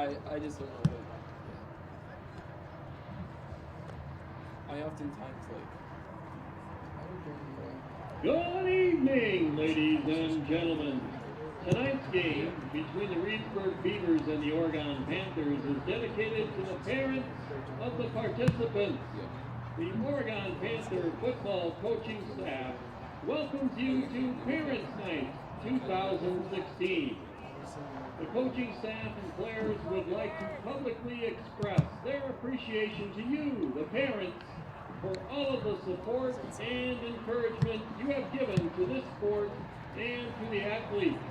I just don't know. I oftentimes Good evening, ladies and gentlemen. Tonight's game between the Reedsburg Beavers and the Oregon Panthers is dedicated to the parents of the participants. The Oregon Panther football coaching staff welcomes you to Parents Night 2016. The coaching staff and players would like to publicly express their appreciation to you, the parents, for all of the support and encouragement you have given to this sport and to the athletes.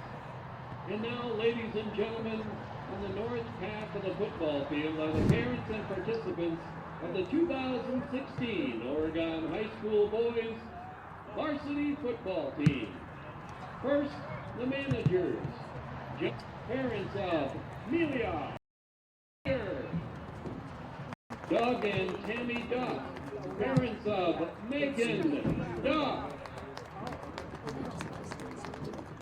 And now, ladies and gentlemen, on the north half of the football field are the parents and participants of the 2016 Oregon High School Boys Varsity Football Team. First, the managers, parents of Melia, Doug and Tammy Duck, parents of Megan Duck,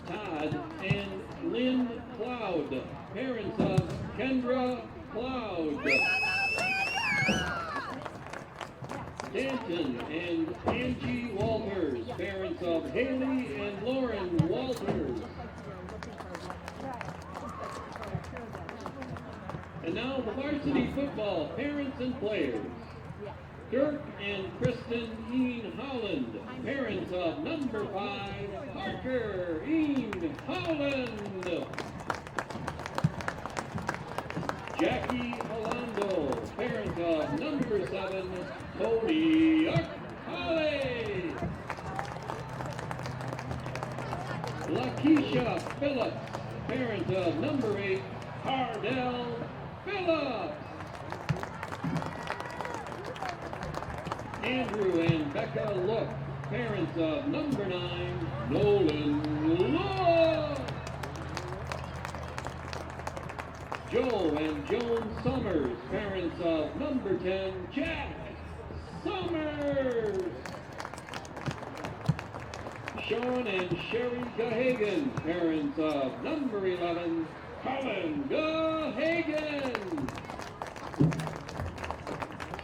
Todd and Lynn Cloud, parents of Kendra Cloud, Stanton and Angie Walters, parents of Haley and Lauren Walters. And now the varsity football parents and players. Dirk and Kristen Ian Holland, parents of number 5, Parker Ian Holland. Jackie Alando, parent of number 7, Tony Holly. Lakeisha Phillips, parent of number 8, Cardell Phillips. Andrew and Becca Look, parents of number 9, Nolan Look. Joe and Joan Summers, parents of number 10, Jack Summers. Sean and Sherry Gahagan, parents of number 11, Colin Gahagan.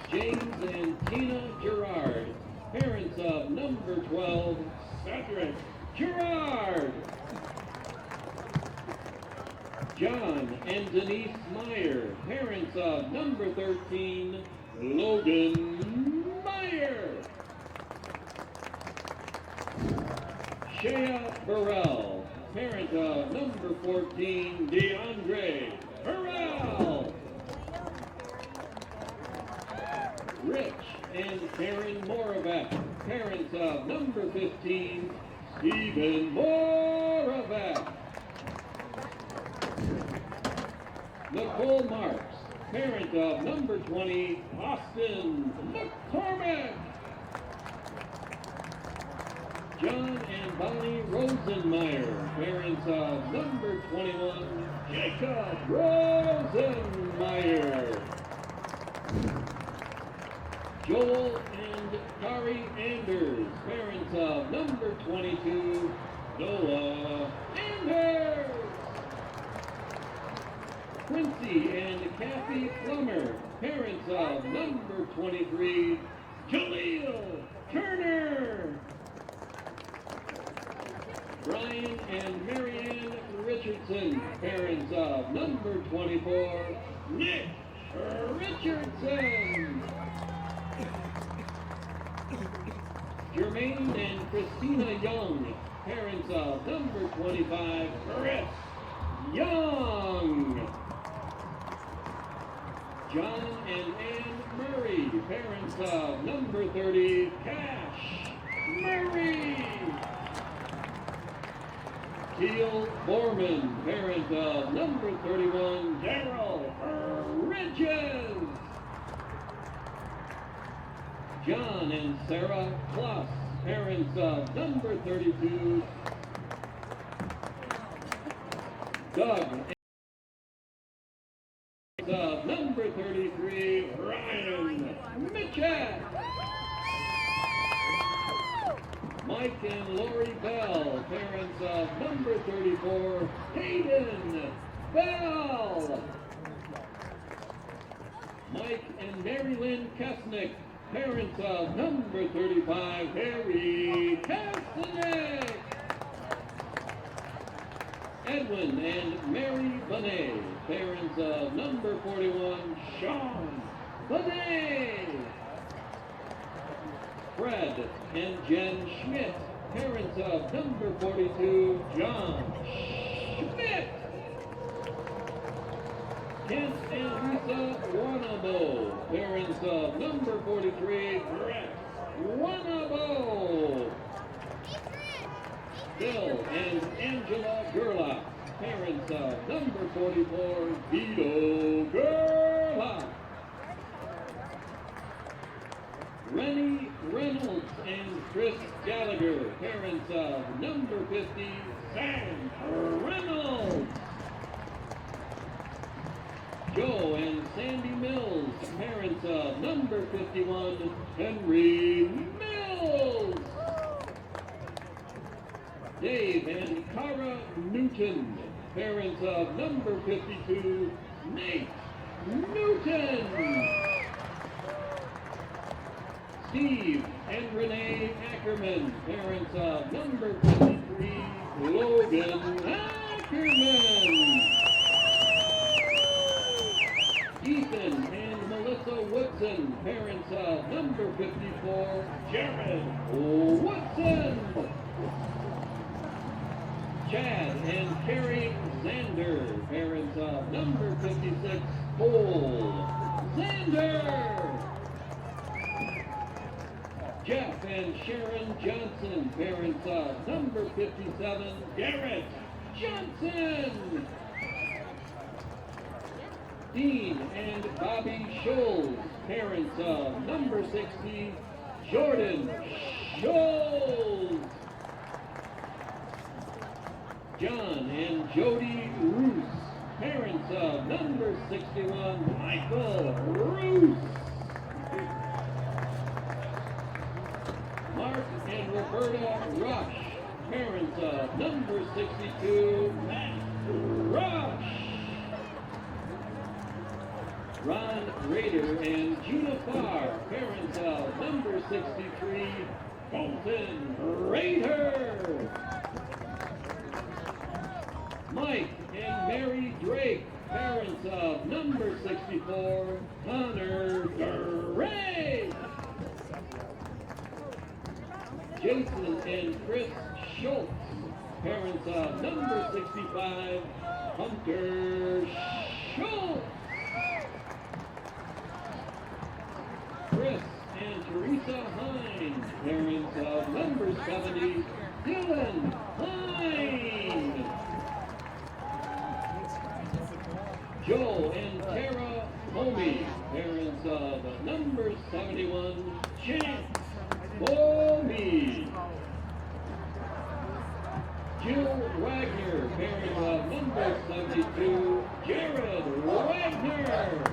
James and Tina Gerard, parents of number 12, Cedric Gerard. John and Denise Meyer, parents of number 13, Logan Meyer. Shea Burrell, parent of number 14, DeAndre Burrell. Rich and Karen Moravec, parents of number 15, Stephen Moravec. Nicole Marks, parent of number 20, Austin McCormick. John and Bonnie Rosenmeyer, parents of number 21, Jacob Rosenmeyer. Joel and Kari Anders, parents of number 22, Noah Anders. Quincy and Kathy Plummer, parents of number 23, Jaleel Turner. Brian and Marianne Richardson, parents of number 24, Nick Richardson. Jermaine and Christina Young, parents of number 25, Chris Young. John and Ann Murray, parents of number 30, Cash Murray. Teal Borman, parent of number 31, Daryl Ridges. John and Sarah Kloss, parents of number 32, Doug of number 33, Ryan Mitchell. Mike and Lori Bell, parents of number 34, Hayden Bell. Mike and Mary Lynn Kesnick, parents of number 35, Harry Kesnick. Edwin and Mary Bonet, parents of number 41, Sean Bonet. Fred and Jen Schmidt, parents of number 42, John Schmidt. Kent and Lisa Wanabo, parents of number 43, Brett Wanabo. Bill and Angela Gerlach, parents of number 44, Vito Gerlach. Rennie Reynolds and Chris Gallagher, parents of number 50, Sam Reynolds. Joe and Sandy Mills, parents of number 51, Henry Mills. Dave and Cara Newton, parents of number 52, Nate Newton. Steve and Renee Ackerman, parents of number 53, Logan Ackerman. Ethan and Melissa Woodson, parents of number 54, Jared Woodson. Chad and Carrie Zander, parents of number 56, Cole Zander. Jeff and Sharon Johnson, parents of number 57, Garrett Johnson. Dean and Bobby Scholes, parents of number 60, Jordan Scholes. John and Jody Roos, parents of number 61, Michael Roos. Mark and Roberta Rush, parents of number 62, Matt Rush. Ron Rader and Gina Farr, parents of number 63, Colton Rader. Mike and Mary Drake, parents of number 64, Connor Drake. Jason and Chris Schultz, parents of number 65, Hunter Schultz. Chris and Teresa Hines, parents of number 70, Dylan Hines. Joe and Tara Homey, parents of number 71, Chance Homey. Jill Wagner, parents of number 72, Jared Wagner.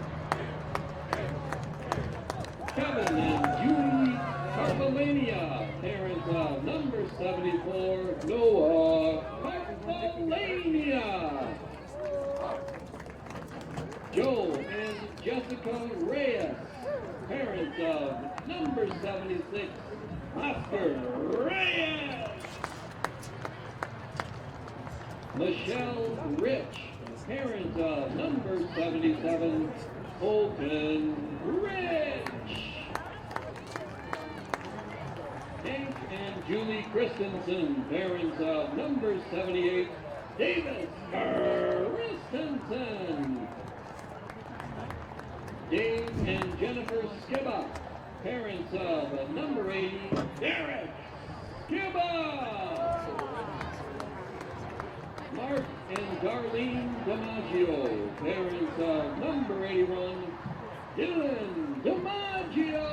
Kevin and Julie Carpelania, parents of number 74, Noah Carpelania. Joe and Jessica Reyes, parents of number 76, Oscar Reyes. Michelle Rich, parents of number 77, Colton Rich. Hank and Julie Christensen, parents of number 78, Davis Christensen. Dave and Jennifer Skibba, parents of number 80, Derek Skibba. Mark and Darlene DiMaggio, parents of number 81, Dylan DiMaggio.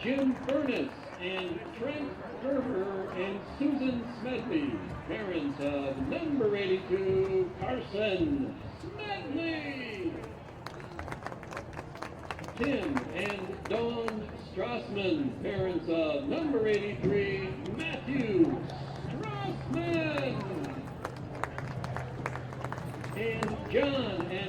Jim Furness and Trent Gerber and Susan Smedley, parents of number 82, Carson Smedley. Tim and Dawn Strassman, parents of number 83, Matthew Strassman. And John and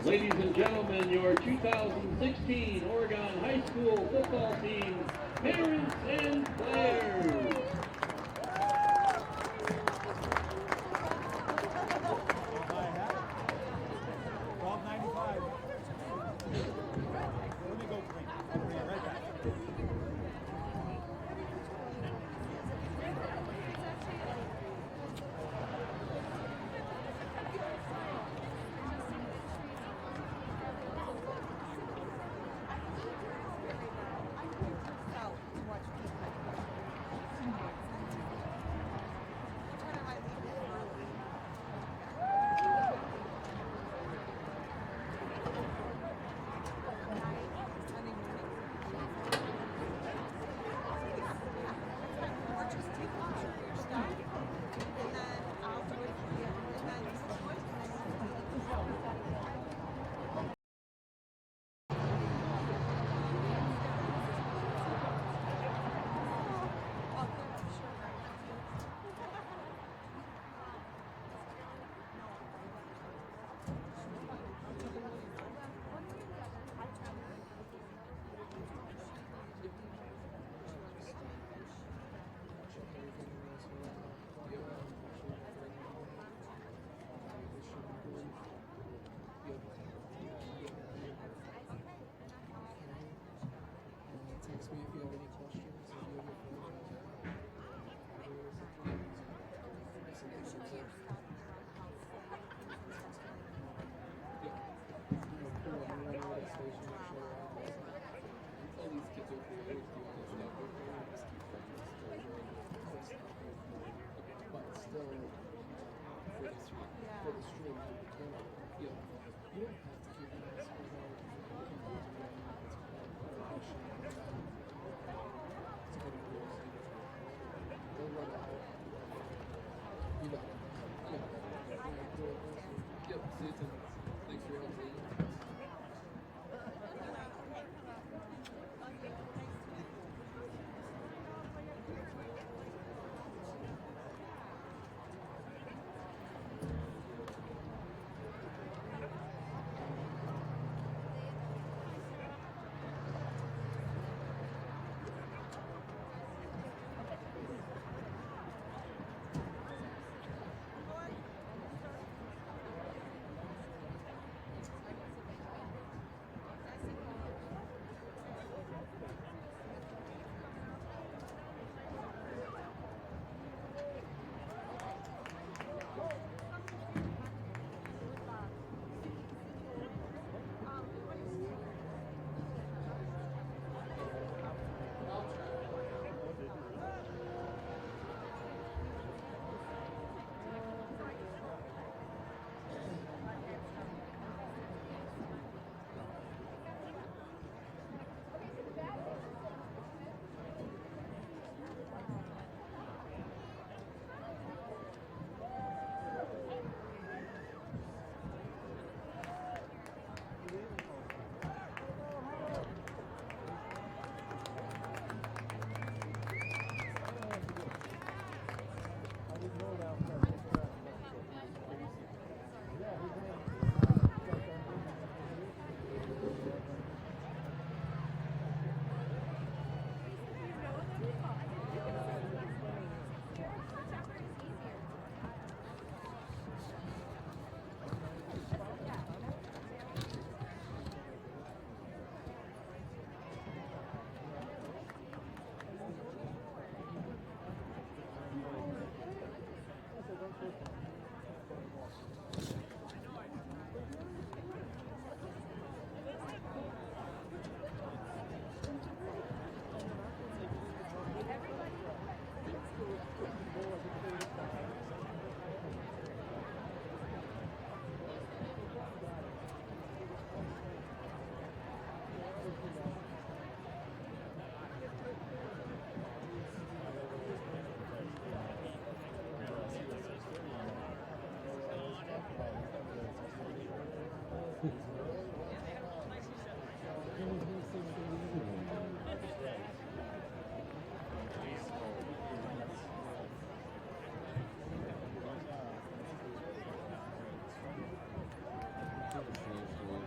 Ladies and gentlemen, your 2016 Oregon High School football team, parents and players. Text me if you have any questions. All these kids are creative, do all this stuff. We're going to just keep but still, for the stream, you don't have to keep this. Yep, see you tonight. Thanks for your help. Thank you.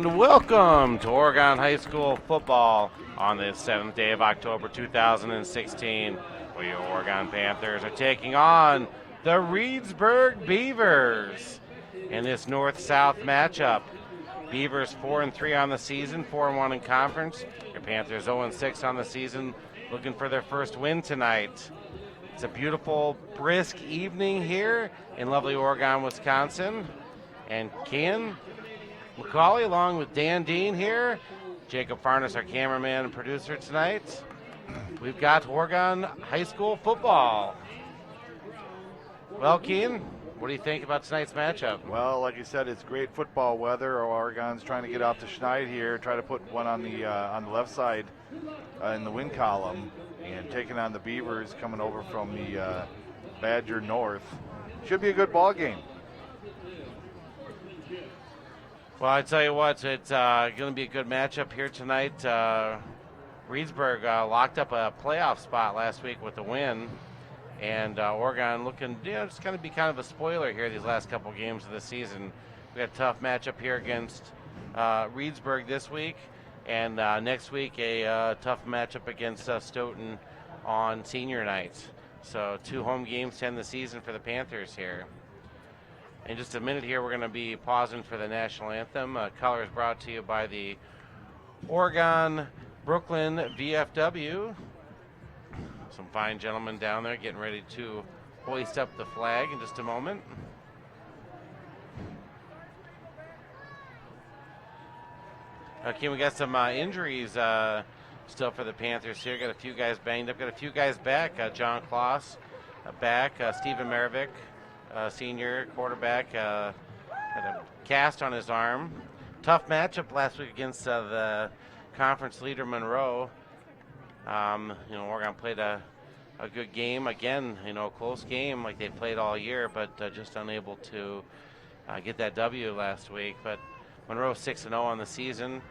And welcome to Oregon High School football on this 7th day of October 2016, where your Oregon Panthers are taking on the Reedsburg Beavers in this north-south matchup. Beavers 4-3 on the season, 4-1 in conference. Your Panthers 0-6 on the season, looking for their first win tonight. It's a beautiful, brisk evening here in lovely Oregon, Wisconsin. And Ken McCauley, along with Dan Dean here, Jacob Farnes, our cameraman and producer tonight. We've got Oregon High School football. Well, Keen, what do you think about tonight's matchup? Well, like you said, it's great football weather. Oregon's trying to get off to Schneid here, try to put one on the left side in the win column, and taking on the Beavers coming over from the Badger North. Should be a good ball game. Well, I tell you what, it's going to be a good matchup here tonight. Reedsburg locked up a playoff spot last week with a win, and Oregon looking, it's going to be kind of a spoiler here these last couple games of the season. We got a tough matchup here against Reedsburg this week, and next week a tough matchup against Stoughton on senior night. So 2 home games to end the season for the Panthers here. In just a minute here, we're going to be pausing for the national anthem. Colors brought to you by the Oregon Brooklyn VFW. Some fine gentlemen down there getting ready to hoist up the flag in just a moment. Okay, we got some injuries still for the Panthers here. Got a few guys banged up. Got a few guys back. John Kloss back. Stephen Maravik, senior quarterback, had a cast on his arm. Tough matchup last week against the conference leader Monroe. Oregon played a good game again. Close game like they played all year, but just unable to get that W last week. But Monroe 6-0 on the season,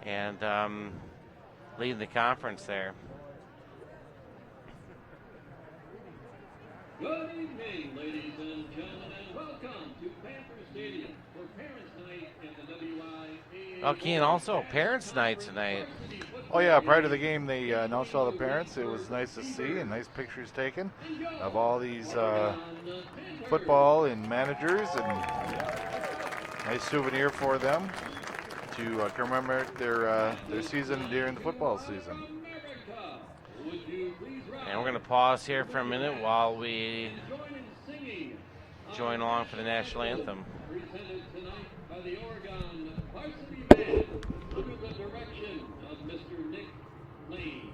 and leading the conference there. Good evening, ladies and gentlemen, and welcome to Panther Stadium for Parents' Night in the WIA. Okay, and also Parents' Night tonight. Oh yeah, prior to the game they announced all the parents. It was nice to see and nice pictures taken of all these football and managers, and nice souvenir for them to commemorate their season during the football season. And we're going to pause here for a minute while we join along for the national anthem. Presented tonight by the Oregon Varsity Band under the direction of Mr. Nick Lane.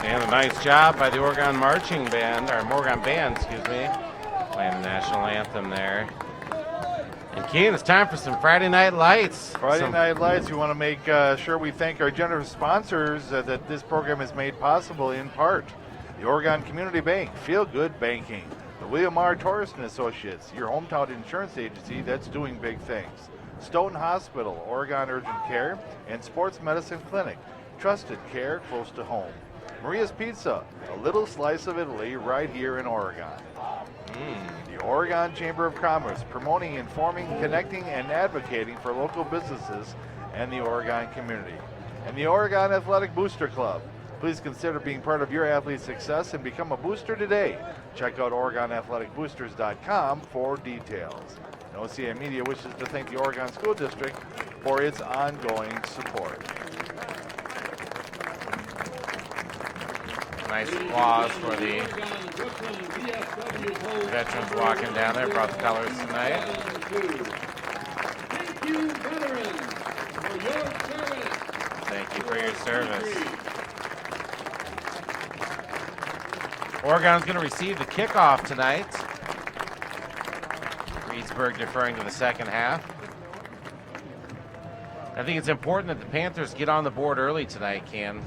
And a nice job by the Oregon Marching Band, or Oregon Band, excuse me, playing the national anthem there. And Keane, it's time for some Friday Night Lights. Friday Night Lights, we want to make sure we thank our generous sponsors that this program is made possible in part. The Oregon Community Bank, Feel Good Banking. The William R. Torreson Associates, your hometown insurance agency that's doing big things. Stoughton Hospital, Oregon Urgent Care, and Sports Medicine Clinic. Trusted care close to home. Maria's Pizza, a little slice of Italy right here in Oregon. The Oregon Chamber of Commerce, promoting, informing, connecting, and advocating for local businesses and the Oregon community. And the Oregon Athletic Booster Club. Please consider being part of your athlete's success and become a booster today. Check out OregonAthleticBoosters.com for details. And OCAmedia wishes to thank the Oregon School District for its ongoing support. Nice applause for the veterans walking down there. Brought the colors tonight. Thank you, veterans, for your service. Thank you for your service. Oregon's going to receive the kickoff tonight. Reedsburg deferring to the second half. I think it's important that the Panthers get on the board early tonight, Ken.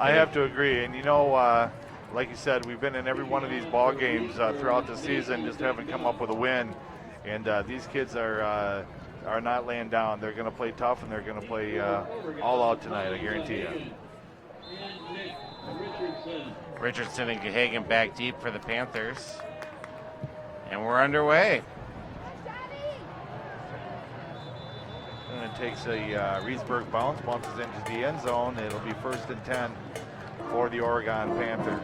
I have to agree, and you know, like you said, we've been in every one of these ball games throughout the season, just haven't come up with a win. And these kids are not laying down. They're going to play tough, and they're going to play all out tonight. I guarantee you. Richardson and Gahagan back deep for the Panthers, and we're underway. And it takes a Reedsburg bounce, bounces into the end zone. It'll be 1st and 10 for the Oregon Panthers.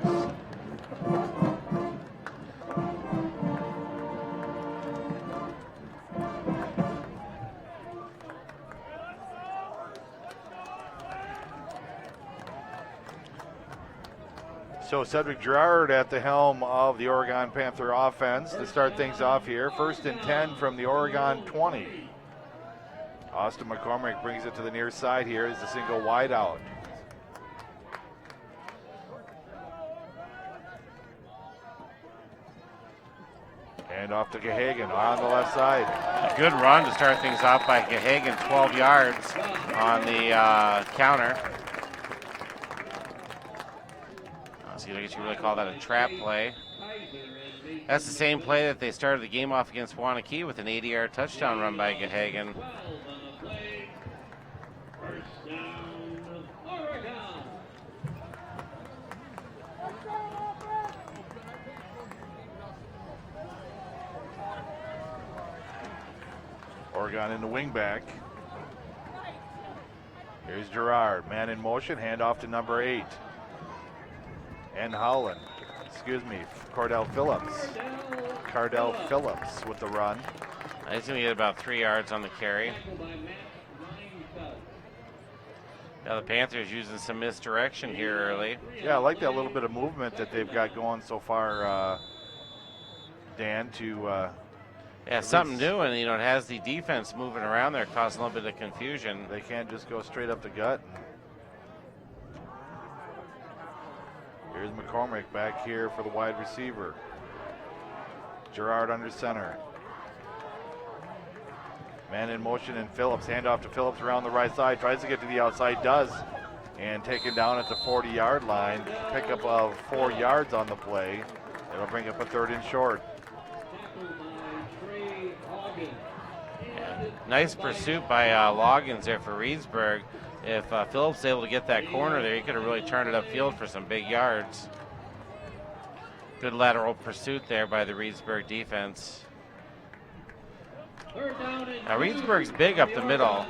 So Cedric Gerard at the helm of the Oregon Panther offense to start things off here. 1st and 10 from the Oregon 20. Austin McCormick brings it to the near side here as a single wide out. And off to Gahagan on the left side. A good run to start things off by Gahagan, 12 yards on the counter. So I guess you really call that a trap play. That's the same play that they started the game off against Wanakee with an 80-yard touchdown run by Gahagan. Oregon in the wing back. Here's Gerard, man in motion, handoff to number 8. And Howland, Cardell Phillips with the run. He's going to get about 3 yards on the carry. Now the Panthers using some misdirection here early. Yeah, I like that little bit of movement that they've got going so far, Dan, to yeah, something new, and it has the defense moving around there, causing a little bit of confusion. They can't just go straight up the gut. Here's McCormick back here for the wide receiver. Gerard under center. Man in motion, and Phillips. Handoff to Phillips around the right side. Tries to get to the outside, does. And taken down at the 40-yard line. Pickup of 4 yards on the play. It'll bring up a 3rd and short. Yeah, nice pursuit by Loggins there for Reedsburg. If Phillips is able to get that corner there, he could have really turned it upfield for some big yards. Good lateral pursuit there by the Reedsburg defense. Now Reedsburg's big up the middle.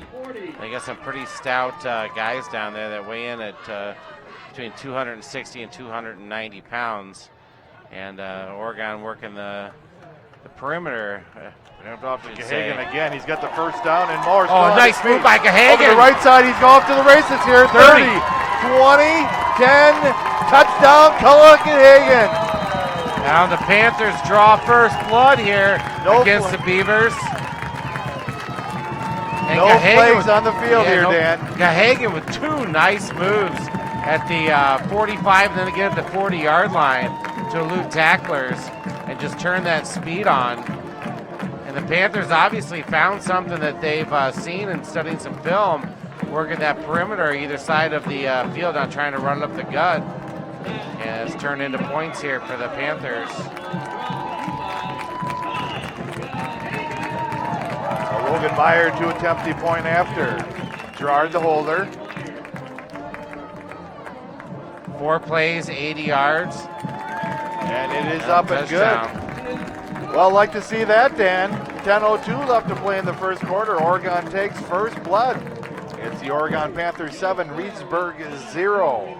They got some pretty stout guys down there that weigh in at between 260 and 290 pounds. And Oregon working the perimeter. Off to Gahagan again. He's got the first down and more. Oh, nice move by Gahagan. Over the right side, he's off to the races here. 30, 20, 10, touchdown, Cullen Gahagan. Now the Panthers draw first blood here against the Beavers. And no flags on the field here, Dan. Gahagan with 2 nice moves at the 45 and then again at the 40-yard line to elude tacklers and just turn that speed on. And the Panthers obviously found something that they've seen and studying some film, working that perimeter either side of the field, not trying to run it up the gut. And it's turned into points here for the Panthers. Logan Meyer to attempt the point after. Gerard the holder. 4 plays, 80 yards. And it is up and good. Well, like to see that, Dan. 10:02 left to play in the first quarter. Oregon takes first blood. It's the Oregon Panthers 7, Reedsburg 0.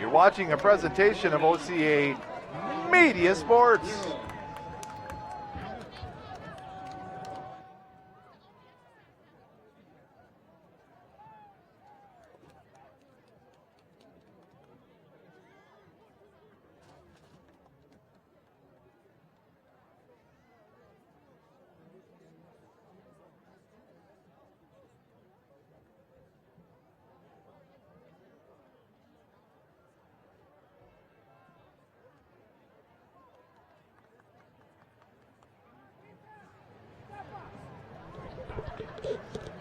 You're watching a presentation of OCAmedia Sports.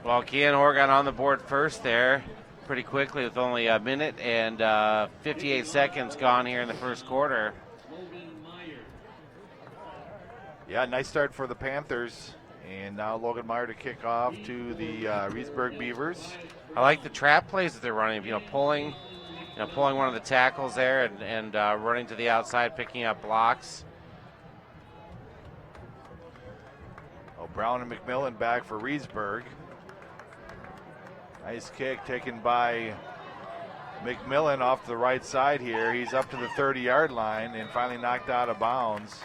Well, Kean, Oregon on the board first there pretty quickly with only a minute and 58 seconds gone here in the first quarter. Yeah, nice start for the Panthers. And now Logan Meyer to kick off to the Reedsburg Beavers. I like the trap plays that they're running, pulling one of the tackles there and running to the outside, picking up blocks. Oh, Brown and McMillan back for Reedsburg. Nice kick taken by McMillan off the right side here. He's up to the 30-yard line and finally knocked out of bounds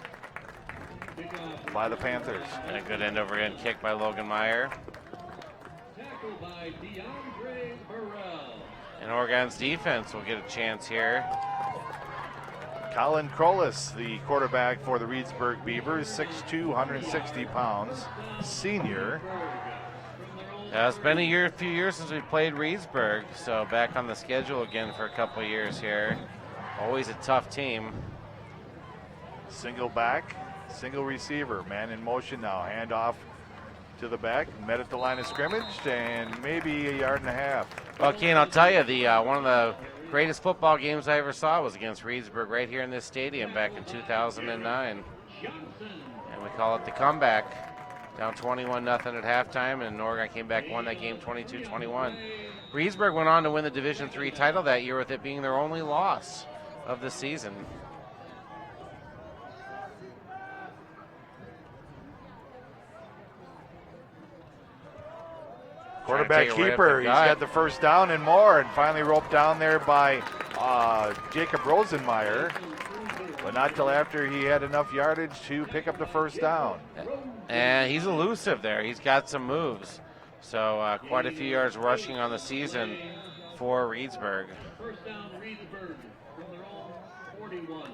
by the Panthers. And a good end-over-end kick by Logan Meyer. And Oregon's defense will get a chance here. Colin Krolis, the quarterback for the Reedsburg Beavers, 6'2", 160 pounds, senior. It's been a few years since we played Reedsburg, so back on the schedule again for a couple of years here. Always a tough team. Single back, single receiver, man in motion now. Hand off to the back, met at the line of scrimmage, and maybe a yard and a half. Well, Kean, I'll tell you, one of the greatest football games I ever saw was against Reedsburg right here in this stadium back in 2009. And we call it the comeback. Down 21-0 at halftime, and Oregon came back, won that game 22-21. Reedsburg went on to win the Division III title that year, with it being their only loss of the season. Quarterback keeper, he's got the first down and more, and finally roped down there by Jacob Rosenmeyer, but not till after he had enough yardage to pick up the first down. And he's elusive there. He's got some moves. So quite a few yards rushing on the season for Reedsburg. First down, Reedsburg from their own 41.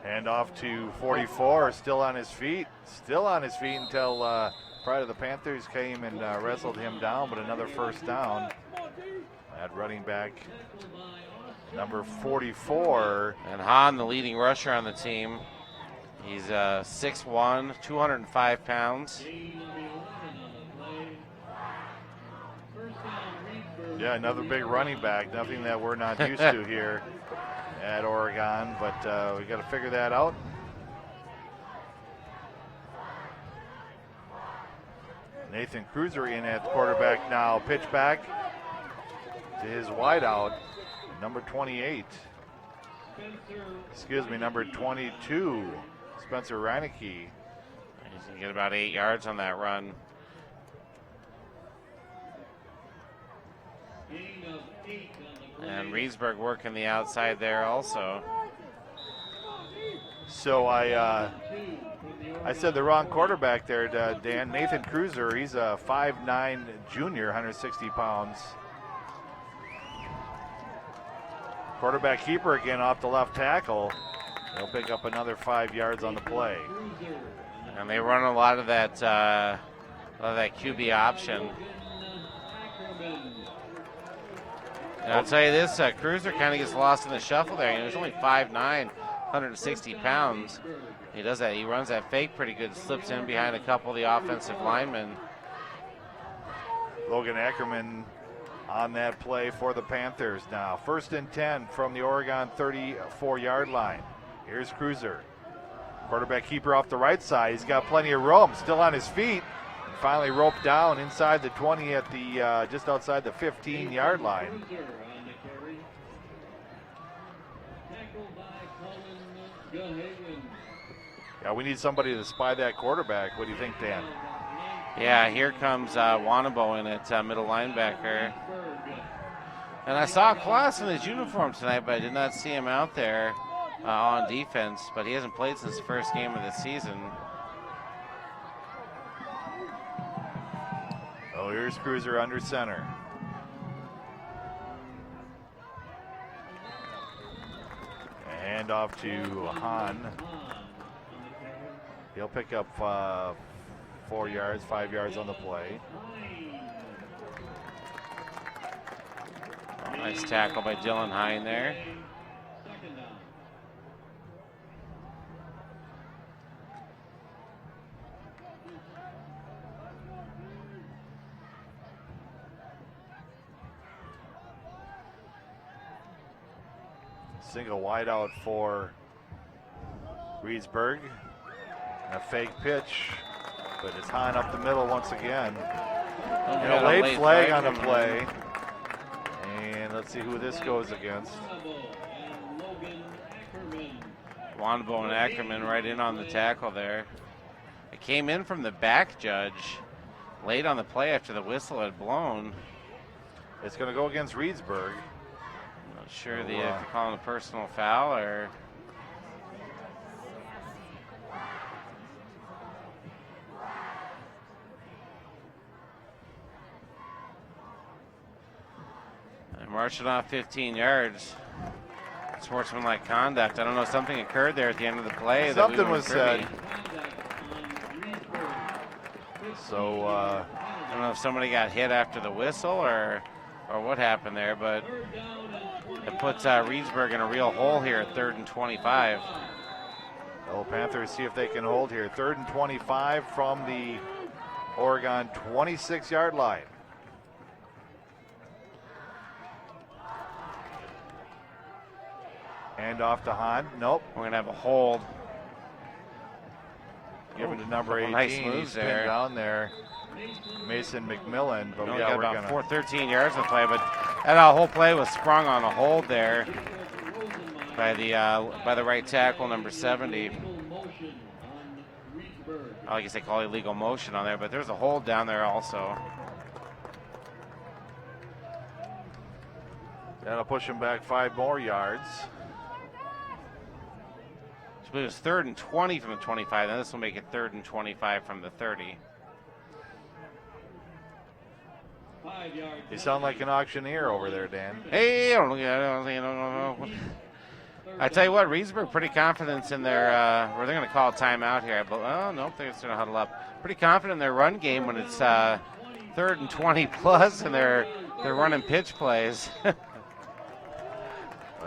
Hand off to 44, still on his feet until probably the Panthers came and wrestled him down, but another first down at running back number 44. And Hahn, the leading rusher on the team. He's 6'1", 205 pounds. Yeah, another big running back, nothing that we're not used to here at Oregon, but we got to figure that out. Nathan Cruiser in at quarterback now. Pitch back to his wideout, number 28. Excuse me, number 22, Spencer Reinecke. He's going to get about 8 yards on that run. And Reedsburg working the outside there also. So I said the wrong quarterback there, Dan. Nathan Cruiser, he's a 5'9" junior, 160 pounds. Quarterback keeper again off the left tackle. They'll pick up another 5 yards on the play. And they run a lot of that QB option. And I'll tell you this, Cruiser kind of gets lost in the shuffle there. He was only 5'9", 160 pounds. He does that. He runs that fake pretty good, slips in behind a couple of the offensive linemen. Logan Ackerman on that play for the Panthers now. 1st and 10 from the Oregon 34-yard line. Here's Cruiser. Quarterback keeper off the right side. He's got plenty of room, still on his feet. Finally roped down inside the 20 at the just outside the 15-yard line. Yeah, we need somebody to spy that quarterback. What do you think, Dan? Yeah, here comes Wanabo in at middle linebacker. And I saw Klaus in his uniform tonight, but I did not see him out there on defense. But he hasn't played since the first game of the season. Oh, here's Cruiser under center. Hand off to Hahn. He'll pick up 4 yards, 5 yards on the play. Oh, nice tackle by Dylan Hine there. Single wide out for Reedsburg. A fake pitch, but it's Hahn up the middle once again. And a late flag on the play. And let's see who this goes against. Wanabo and Ackerman right in on the tackle there. It came in from the back, Judge, late on the play after the whistle had blown. It's going to go against Reedsburg. Not sure if they're calling a personal foul or... Marching off 15 yards. Sportsmanlike conduct. I don't know, something occurred there at the end of the play. Something was said. So I don't know if somebody got hit after the whistle or what happened there, but it puts Reedsburg in a real hole here at 3rd and 25. The Panthers see if they can hold here. 3rd and 25 from the Oregon 26-yard line. Hand off to Hahn. Nope. We're going to have a hold. Given to number 18. Nice He's moves pinned there. down there. Mason McMillan. But We yeah, got we're about gonna 13 yards to play, but that whole play was sprung on a hold there by the right tackle, number 70. I guess they call it illegal motion on there, but there's a hold down there also. That'll push him back 5 more yards. So it was 3rd and 20 from the 25. Then this will make it 3rd and 25 from the 30. You sound like an auctioneer over there, Dan. Hey, I don't know. I tell you what, Reedsburg pretty confident in their, or they're going to call a timeout here. Oh, nope, they're just going to huddle up. Pretty confident in their run game when it's 3rd and 20 plus, and they're running pitch plays. Well,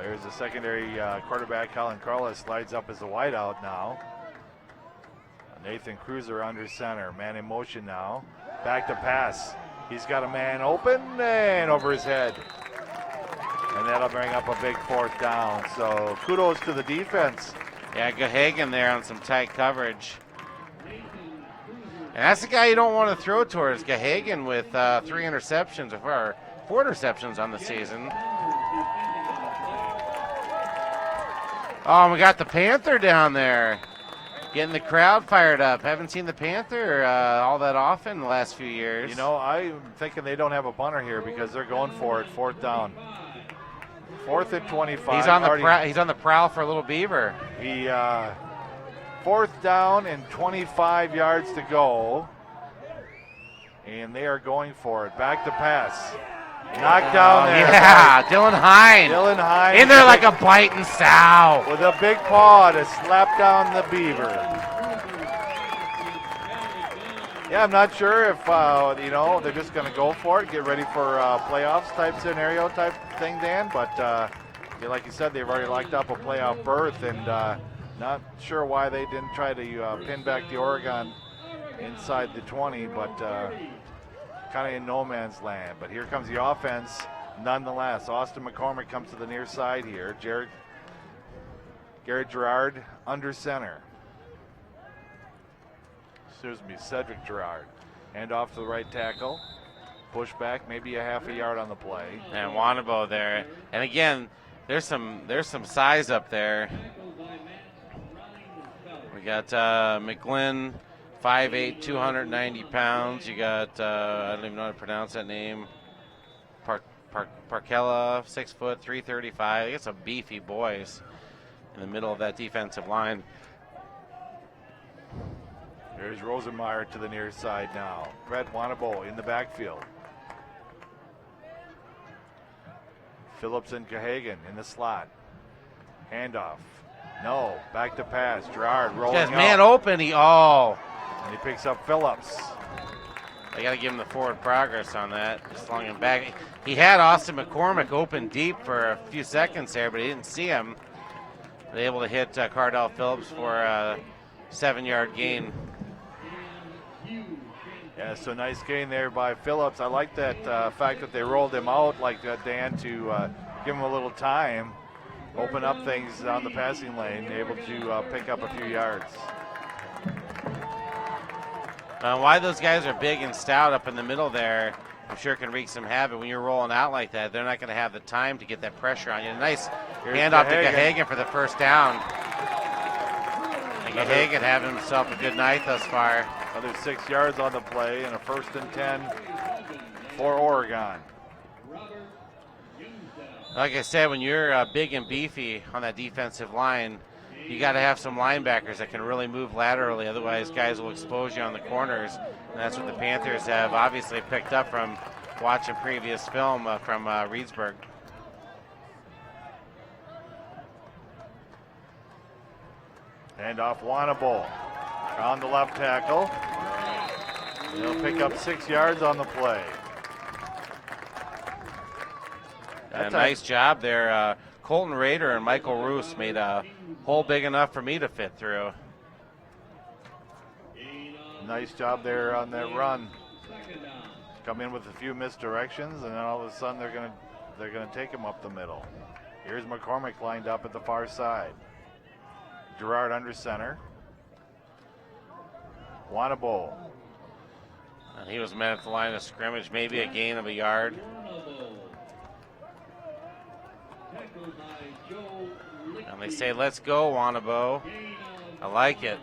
here's the secondary quarterback, Colin Carla, slides up as a wideout now. Nathan Cruiser under center, man in motion now. Back to pass. He's got a man open and over his head. And that'll bring up a big 4th down. So kudos to the defense. Yeah, Gahagan there on some tight coverage. And that's the guy you don't want to throw towards, Gahagan, with 3 interceptions, or 4 interceptions on the season. Oh, we got the Panther down there. Getting the crowd fired up. Haven't seen the Panther all that often the last few years. You know, I'm thinking they don't have a punter here because they're going for it, 4th down. 4th and 25. He's on the prowl for a little beaver. He 4th down and 25 yards to go. And they are going for it. Back to pass. Knocked down there. Yeah, Dylan Hine. Dylan Hine. In there like a biting sow. With a big paw to slap down the beaver. Yeah, I'm not sure if, they're just going to go for it, get ready for playoffs type scenario type thing, Dan. But like you said, they've already locked up a playoff berth, and not sure why they didn't try to pin back the Oregon inside the 20, but kind of in no man's land. But here comes the offense nonetheless. Austin McCormick comes to the near side here. Garrett Gerard under center. Cedric Gerard. Hand off to the right tackle. Push back, maybe a half a yard on the play. And Wanabo there. And again, there's some size up there. We got McGlynn, 5'8", 290 pounds. You got, I don't even know how to pronounce that name. Parkella, 6 foot, 335. I guess some beefy boys in the middle of that defensive line. There's Rosenmeyer to the near side now. Brett Wanabo in the backfield. Phillips and Cahagan in the slot. Handoff. No. Back to pass. Gerard rolling Yes, out. man open. And he picks up Phillips. They got to give him the forward progress on that. Just slung him back. He had Austin McCormick open deep for a few seconds there, but he didn't see him. They were able to hit Cardell Phillips for a 7-yard gain. Yeah, so nice gain there by Phillips. I like that fact that they rolled him out like that, Dan, to give him a little time, open up things on the passing lane, able to pick up a few yards. Why those guys are big and stout up in the middle there, I'm sure can wreak some havoc. When you're rolling out like that, they're not going to have the time to get that pressure on you. Nice handoff to Cahagan for the first down. And Cahagan having himself a good night thus far. Another 6 yards on the play and a 1st and 10 for Oregon. Like I said, when you're big and beefy on that defensive line, you got to have some linebackers that can really move laterally. Otherwise, guys will expose you on the corners. And that's what the Panthers have obviously picked up from watching previous film from Reedsburg. Hand off Wanabo on the left tackle. He'll pick up 6 yards on the play. And nice job there. Colton Rader and Michael Roos made a hole big enough for me to fit through. Nice job there on that run. Come in with a few misdirections, and then all of a sudden they're gonna take him up the middle. Here's McCormick lined up at the far side. Gerard under center. Wanabo. And he was met at the line of scrimmage, maybe a gain of a yard. And they say, let's go, Wanabo. I like it.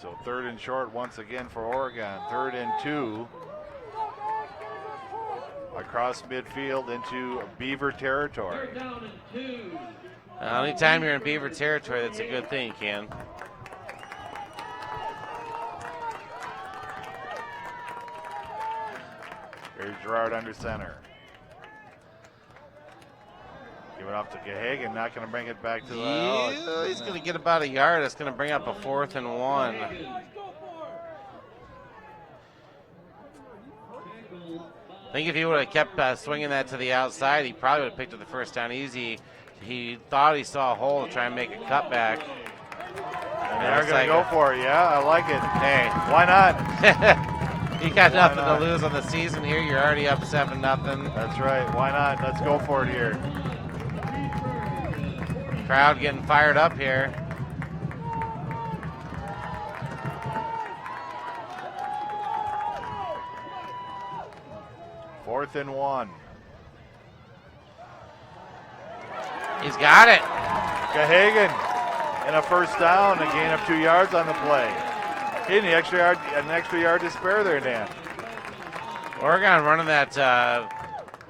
So 3rd and short once again for Oregon. 3rd and 2. Across midfield into Beaver territory. Anytime you're in Beaver territory, that's a good thing, Ken. Here's Gerard under center. Give it off to Cahagan, not going to bring it back to the... He's going to get about a yard. That's going to bring up a 4th and 1. I think if he would have kept swinging that to the outside, he probably would have picked up the first down easy. He thought he saw a hole to try and make a cutback. And they're going to go for it, yeah, I like it. Hey. Why not? You got nothing to lose on the season here. You're already up 7-0. That's right, why not? Let's go for it here. Crowd getting fired up here. Fourth and 1. He's got it. Cahagan and a first down, a gain of 2 yards on the play. He an extra yard to spare there, Dan. Oregon running that.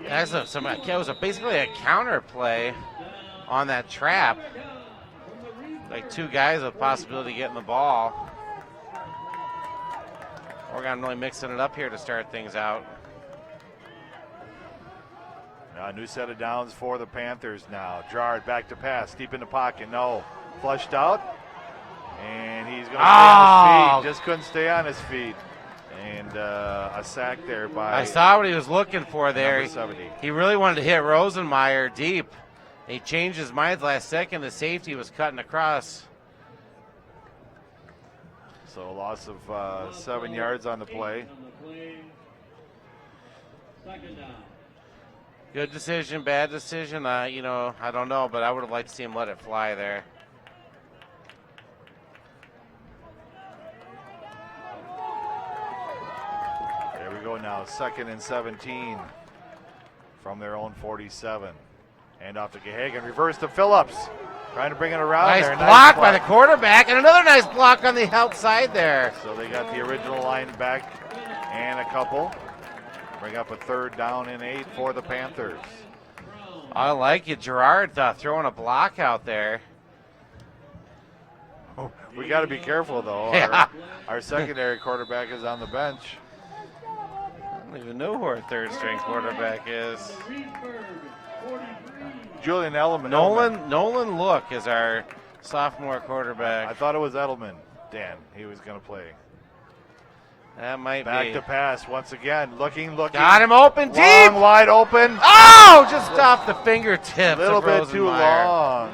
It was basically a counter play on that trap. Like 2 guys with possibility of getting the ball. Oregon really mixing it up here to start things out. A new set of downs for the Panthers now. Gerard back to pass, deep in the pocket. No. Flushed out. And he's going to stay on his feet. Just couldn't stay on his feet. And a sack there by. I saw what he was looking for there. Number 70. He really wanted to hit Rosenmeyer deep. He changed his mind last second. The safety was cutting across. So a loss of 7 yards on the play. Good decision, bad decision. I don't know, but I would have liked to see him let it fly there. There we go now, 2nd and 17 from their own 47. Hand off to Gahagan, reverse to Phillips. Trying to bring it around Nice there. block by the quarterback, and another nice block on the outside there. So they got the original line back and a couple. Bring up a 3rd down and 8 for the Panthers. I like it. Gerard throwing a block out there. Oh, we got to be careful, though. Yeah. Our secondary quarterback is on the bench. I don't even know who our 3rd-string quarterback is. Julian Edelman. Nolan Look is our sophomore quarterback. I thought it was Edelman, Dan. He was going to play. That might be. Back to pass once again. Looking. Got him open deep. Long, wide open. Oh, just off the fingertips. A little bit too long.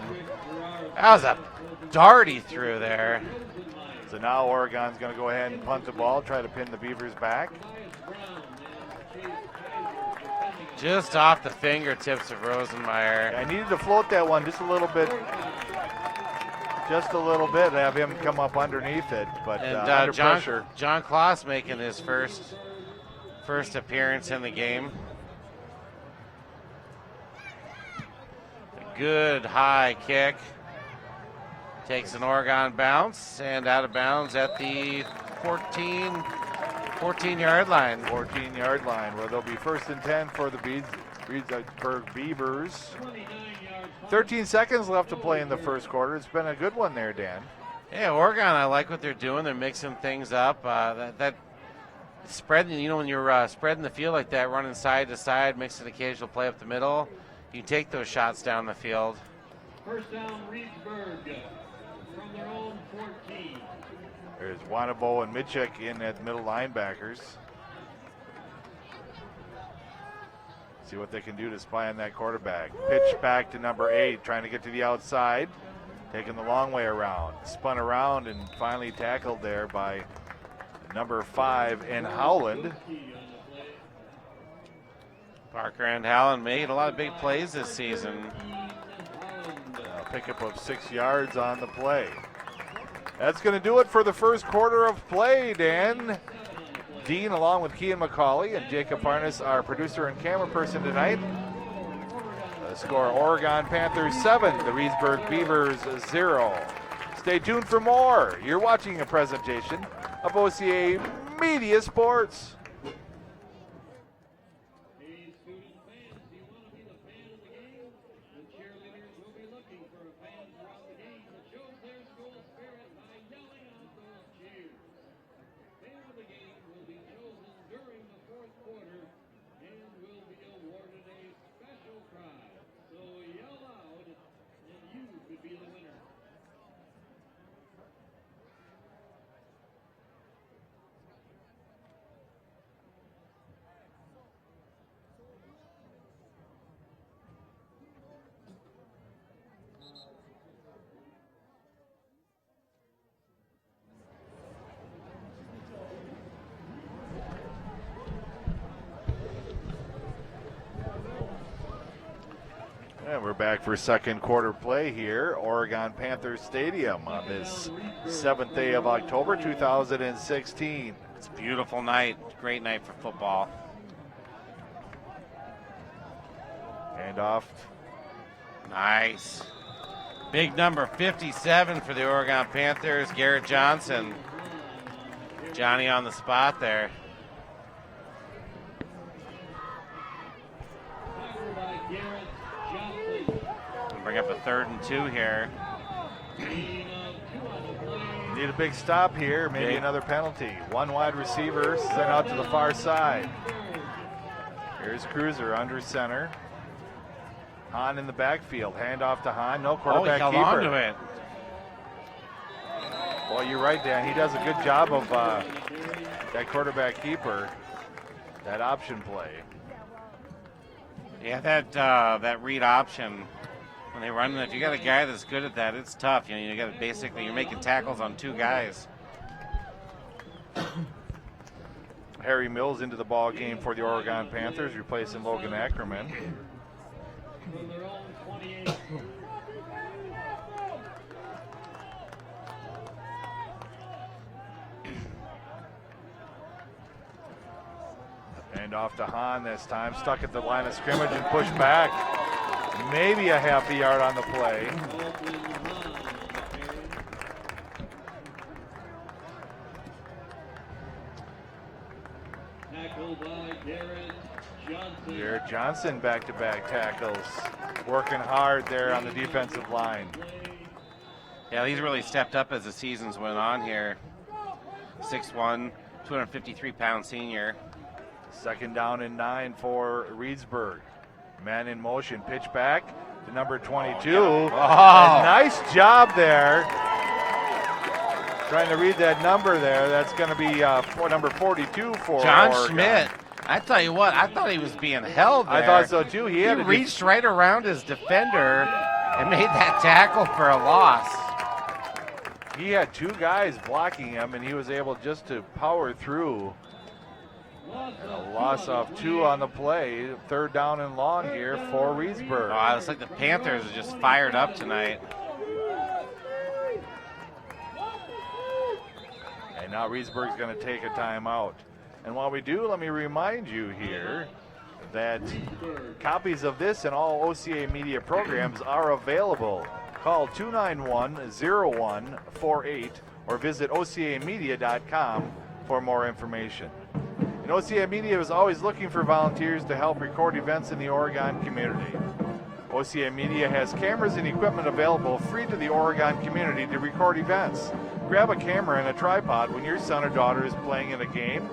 That was a dart he threw there. So now Oregon's going to go ahead and punt the ball, try to pin the Beavers back. Just off the fingertips of Rosenmeyer. I needed to float that one just a little bit. Just a little bit, have him come up underneath it, but under pressure. John Kloss making his first appearance in the game. A good high kick. Takes an Oregon bounce and out of bounds at the 14-yard line. 14-yard line, where they'll be 1st and 10 for the Reedsburg Beavers. 13 seconds left to play in the first quarter. It's been a good one there, Dan. Yeah, Oregon, I like what they're doing. They're mixing things up. That spreading, when you're spreading the field like that, running side to side, mixing occasional play up the middle, you take those shots down the field. First down, Reedsburg from their own 14. There's Wanabo and Mitchell in at middle linebackers. See what they can do to spy on that quarterback. Pitch back to number 8, trying to get to the outside. Taking the long way around. Spun around and finally tackled there by number 5 in Howland. Parker and Howland made a lot of big plays this season. Pickup of 6 yards on the play. That's going to do it for the first quarter of play, Dan. Dean, along with Kean McCauley and Jacob Parnas, our producer and camera person tonight. The score, Oregon Panthers 7, the Reedsburg Beavers 0. Stay tuned for more. You're watching a presentation of OCAmedia Sports. And we're back for second quarter play here, Oregon Panthers Stadium on this 7th day of October 2016. It's a beautiful night, great night for football. Hand off. Nice. Big number 57 for the Oregon Panthers, Garrett Johnson. Johnny on the spot there. Bring up a 3rd and 2 here. Need a big stop here, maybe another penalty. One wide receiver sent out to the far side. Here's Cruiser under center. Hahn in the backfield. Hand off to Hahn. No quarterback he held keeper. on to it. Well, you're right, Dan. He does a good job of that quarterback keeper, that option play. Yeah, that read option when they run it. If you got a guy that's good at that, it's tough. You know, you got to basically, you're making tackles on two guys. Harry Mills into the ball game for the Oregon Panthers, replacing Logan Ackerman. From their own 28. And off to Hahn this time, stuck at the line of scrimmage and pushed back. Maybe a half a yard on the play. Tackled by Garrett Johnson. Garrett Johnson back-to-back tackles. Working hard there on the defensive line. Yeah, he's really stepped up as the seasons went on here. 6'1", 253-pound senior. Second down and 9 for Reedsburg. Man in motion, pitch back to number 22. Oh. Nice job there. Trying to read that number there. That's going to be number 42 for John Oregon. Schmidt. I tell you what, I thought he was being held there. I thought so too. He reached right around his defender and made that tackle for a loss. He had two guys blocking him, and he was able just to power through. And a loss of 2 on the play. Third down and long here for Reedsburg. Oh, it's like the Panthers are just fired up tonight. And now Reedsburg's going to take a timeout. And while we do, let me remind you here that copies of this and all OCAmedia programs are available. Call 291-0148 or visit OCAmedia.com for more information. And OCAmedia is always looking for volunteers to help record events in the Oregon community. OCAmedia has cameras and equipment available free to the Oregon community to record events. Grab a camera and a tripod when your son or daughter is playing in a game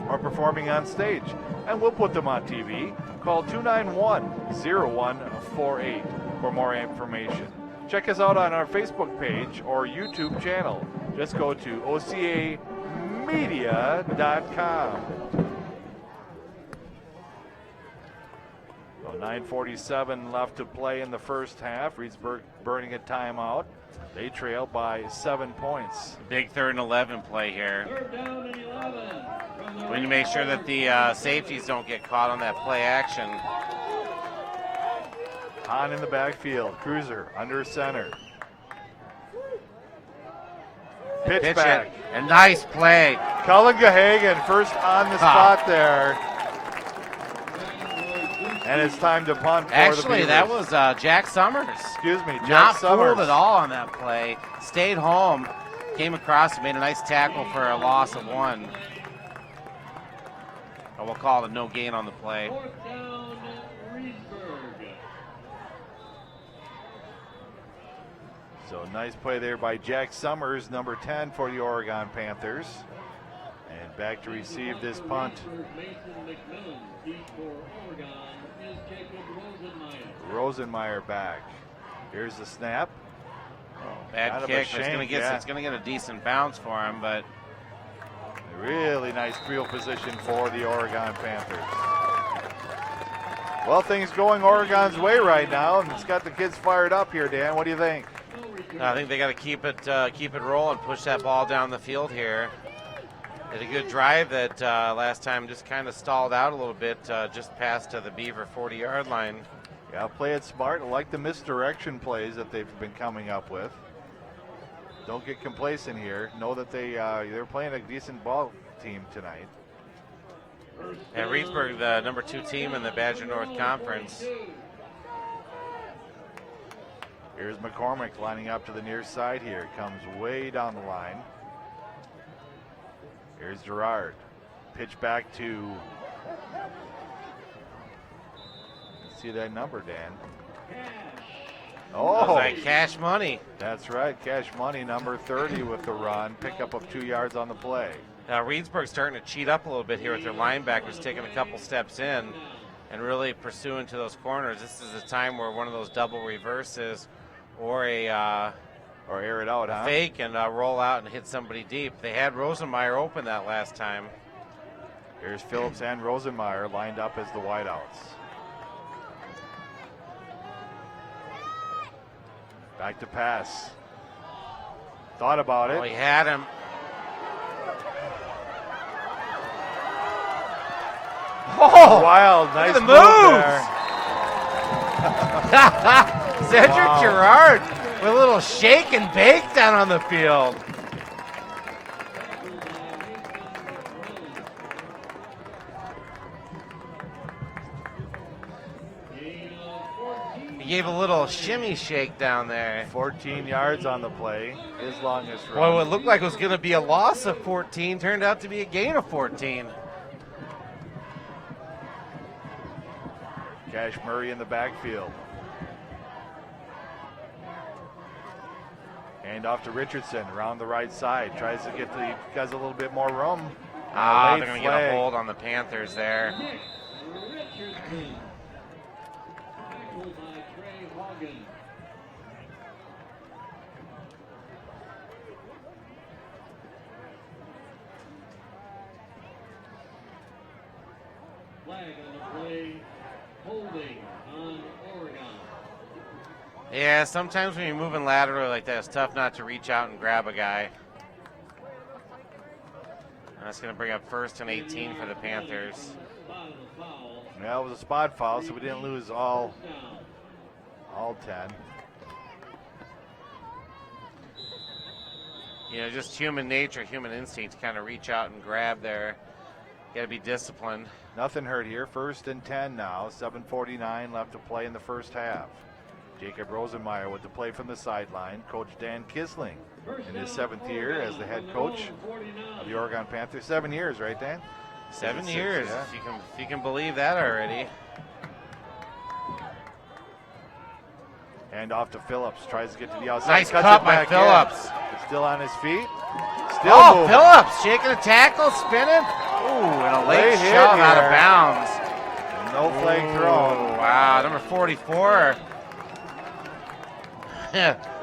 or performing on stage, and we'll put them on TV. Call 291-0148 for more information. Check us out on our Facebook page or YouTube channel. Just go to OCAmedia.com. So 9:47 left to play in the first half. Reedsburg burning a timeout. They trail by 7 points. Big 3rd and 11 play here. Third down and 11. We need to make sure that the safeties don't get caught on that play action. Hahn in the backfield. Cruiser under center. Pitch back. It. A nice play. Cullen Gahagan first on the spot there. And it's time to punt for the Actually, Beavers. that was Jack Summers. Excuse me, Jack Not Summers. fooled at all on that play. Stayed home, came across and made a nice tackle for a loss of 1. Or we'll call it a no gain on the play. Fourth down, Reedsburg. So nice play there by Jack Summers, number 10 for the Oregon Panthers. And back to receive this punt. Mason McMillan, deep for Oregon, is Jacob Rosenmeyer. Rosenmeyer back. Here's the snap. Bad Kind of a kick. shank, It's going to get a decent bounce for him, but Really nice field position for the Oregon Panthers. Well, things going Oregon's way right now, and it's got the kids fired up here, Dan. What do you think? I think they got to keep it rolling, push that ball down the field here. Did a good drive that last time just kind of stalled out a little bit, just past the Beaver 40-yard line. Yeah, play it smart. I like the misdirection plays that they've been coming up with. Don't get complacent here. Know that they're playing a decent ball team tonight. And Reedsburg, the number 2 team in the Badger North Conference. Here's McCormick lining up to the near side here. Comes way down the line. Here's Gerard. Pitch back to... Let's see that number, Dan. Oh, Like cash money. that's right. Cash money, number 30 with the run. Pickup of 2 yards on the play. Now Reedsburg's starting to cheat up a little bit here with their linebackers taking a couple steps in and really pursuing to those corners. This is a time where one of those double reverses or a or air it out, huh? Fake and roll out and hit somebody deep. They had Rosenmeyer open that last time. Here's Phillips and Rosenmeyer lined up as the wideouts. Back to pass. Thought about it. Oh, he had him. Oh, wild, nice the move there. Cedric Girard with a little shake and bake down on the field. He gave a little shimmy shake down there. 14 yards on the play, his longest run. Boy, what looked like it was going to be a loss of 14 turned out to be a gain of 14. Cash Murray in the backfield. Hand off to Richardson around the right side. Tries to get the guys a little bit more room. They're going to get a hold on the Panthers there. Richardson. Tackled by Trey Hogan. Flag on the play. Holding on Oregon. Yeah, sometimes when you're moving laterally like that, it's tough not to reach out and grab a guy. And that's going to bring up 1st and 18 for the Panthers. Yeah, it was a spot foul, so we didn't lose all 10. You know, just human nature, human instinct to kind of reach out and grab there. Got to be disciplined. Nothing hurt here. 1st and 10 now. 7:49 left to play in the first half. Jacob Rosenmeyer with the play from the sideline. Coach Dan Kisling in his 7th year as the head coach of the Oregon Panthers. 7 years, right, Dan? 7 years, yeah. if you can believe that already. Hand off to Phillips. Tries to get to the outside. Nice Cuts cut it by back Phillips. in. Still on his feet. Still Oh, moving. Phillips shaking a tackle, spinning. Ooh, and a late Late hit shove out of here. bounds. No flag thrown. Wow, number 44.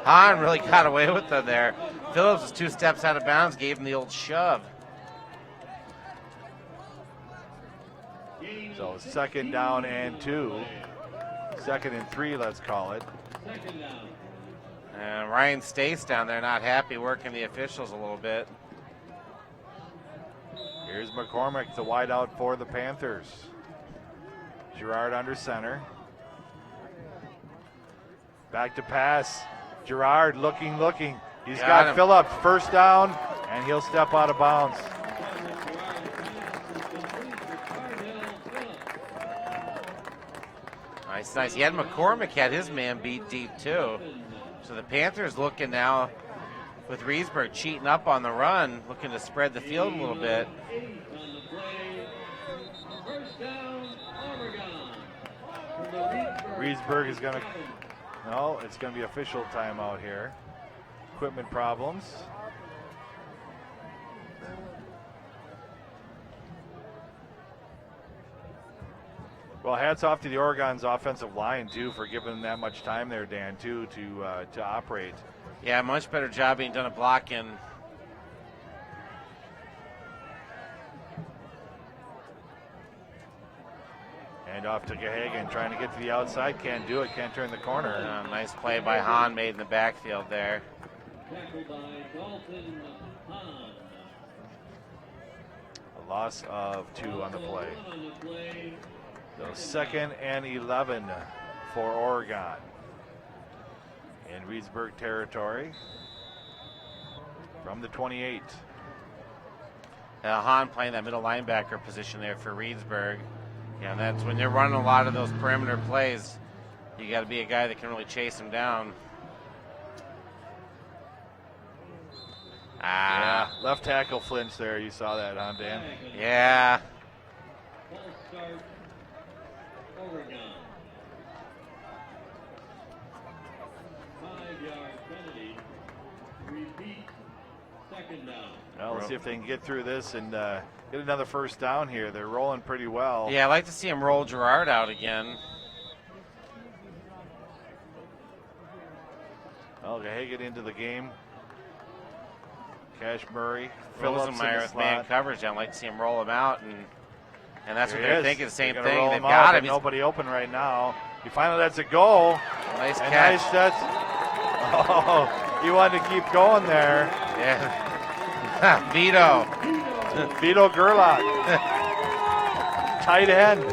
Hahn really got away with them there. Phillips was 2 steps out of bounds, gave him the old shove. So 2nd down and 2. 2nd and 3, let's call it. And Ryan Stace down there not happy, working the officials a little bit. Here's McCormick, the wideout for the Panthers. Girard under center. Back to pass. Girard looking. He's got him. Phillips, 1st down, and he'll step out of bounds. Nice. He had McCormick had his man beat deep too. So the Panthers looking now with Reedsburg cheating up on the run, looking to spread the field a little bit. Reedsburg is going to, no, it's going to be official timeout here. Equipment problems. Well, hats off to the Oregon's offensive line, too, for giving them that much time there, Dan, too, to operate. Yeah, much better job being done at blocking. And off to Gahagan, trying to get to the outside. Can't do it, can't turn the corner. Nice play by Hahn made in the backfield there. Tackled by Dalton Hahn. A loss of 2 on the play. So 2nd and 11 for Oregon. In Reedsburg territory from the 28. Hahn playing that middle linebacker position there for Reedsburg. Yeah, and that's when they're running a lot of those perimeter plays. You got to be a guy that can really chase them down. Yeah, left tackle flinch there. You saw that, huh, Dan? Yeah. False start, Oregon. 5-yard penalty. Repeat, 2nd down. Well, let's see if they can get through this and get another 1st down here. They're rolling pretty well. Yeah, I'd like to see him roll Girard out again. Well, Gahagan into the game. Cash Murray, Phillips in Rosenmeyer the with man slot. coverage. I'd like to see him roll him out, and that's Here what he they're is. thinking. The same They're gonna thing. roll They've him out, got but him. He's- nobody open right now. He finally lets it go. Nice And catch. nice, that's, oh, he wanted to keep going there. Yeah. Vito. Vito Gerlach. Tight end.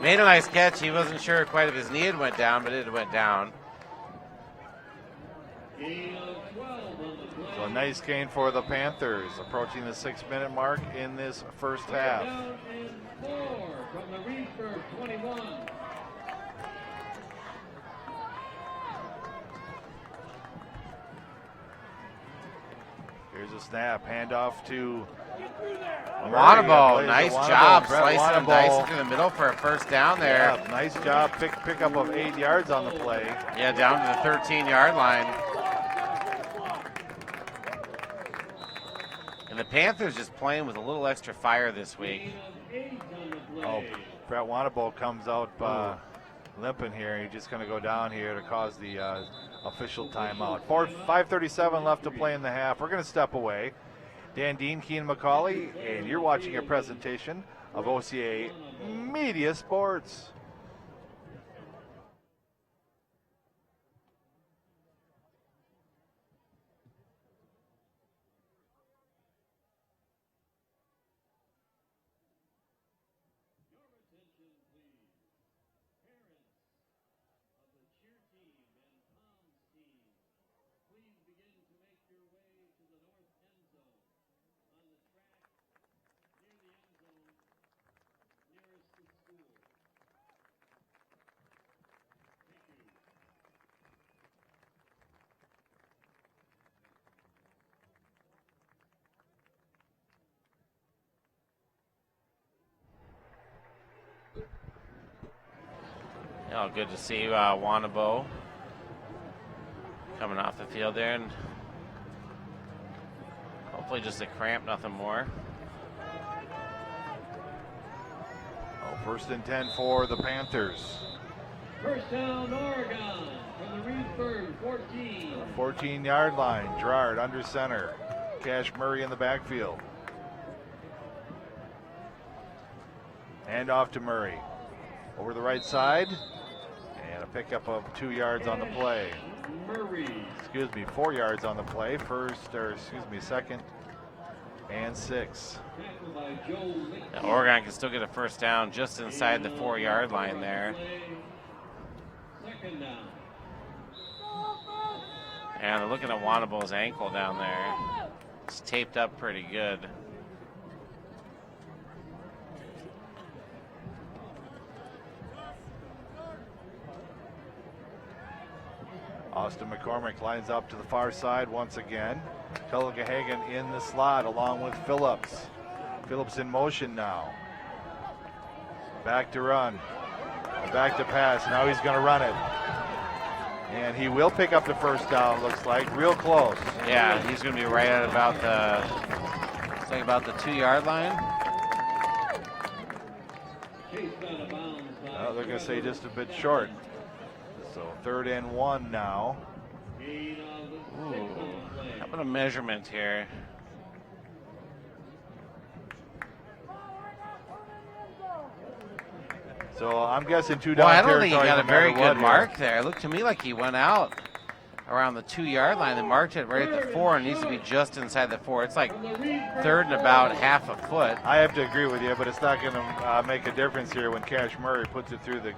Made a nice catch. He wasn't sure quite if his knee had went down, but it went down. So a nice gain for the Panthers, approaching the 6-minute mark in this first half. Down and 4 from the Reedsburg 21. Here's a snap, handoff to Wanabo, nice job Brett slicing and Wanabo. dicing through the middle for a first down there. Yeah, nice job, pick up of 8 yards on the play. Yeah, down to the 13-yard line. And the Panthers just playing with a little extra fire this week. Oh, Brett Wanabo comes out limping here. He's just going to go down here to cause the official timeout. 5:37 left to play in the half. We're going to step away. Dan Dean, Keenan McCauley, and you're watching a presentation of OCAmedia Sports. Oh, good to see Wanabo coming off the field there, and hopefully just a cramp, nothing more. Oh, 1st and 10 for the Panthers. First down, Oregon from the Reedsburg 14. 14-yard line. Gerard under center. Cash Murray in the backfield. Hand off to Murray. Over the right side. And a pickup of 2 yards on the play. Murray. 4 yards on the play. Second and 6. Tackled by Joe Lick. Now, Oregon can still get a first down just inside the 4-yard line there. Second down. And they're looking at Wanabo's ankle down there. It's taped up pretty good. Austin McCormick lines up to the far side once again. Gahagan in the slot along with Phillips. Phillips in motion now. Back to run. Back to pass. Now he's going to run it. And he will pick up the first down, looks like. Real close. Yeah, he's going to be right at about the 2-yard line. Chased out of bounds by They're going to say just a bit short. So 3rd and 1 now. gain of the 6 on the play. How about a measurement here? So I'm guessing 2 down Well, I don't territory. think he got no a very matter what good here. mark there. It looked to me like he went out around the 2-yard line. They marked it right at the 4 and needs to be just inside the 4. It's like 3rd and about half a foot. I have to agree with you, but it's not going to make a difference here when Cash Murray puts it through the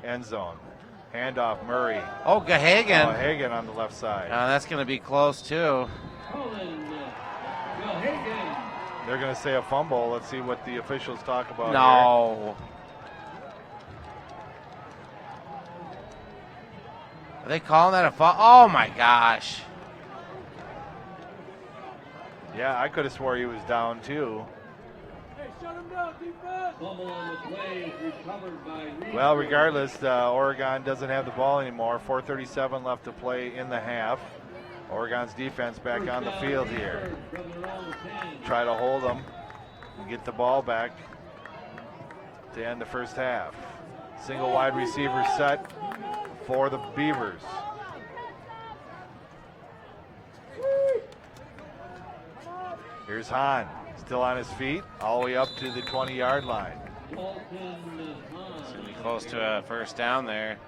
end zone. Handoff Murray. Oh, Gahagan. Hagan on the left side. That's going to be close, too. Colin Gahagan. They're going to say a fumble. Let's see what the officials talk about No. Are they calling that a foul? Oh, my gosh. here. Yeah, I could have swore he was down too. Fumble on the play is recovered by Reedsburg. Well, regardless, Oregon doesn't have the ball anymore. 4:37 left to play in the half. Oregon's defense back on the field here. From their own 10. Try to hold them and get the ball back to end the first half. Single wide receiver set for the Beavers. Here's Hahn, still on his feet, all the way up to the 20-yard line. It's going to be close to a first down there.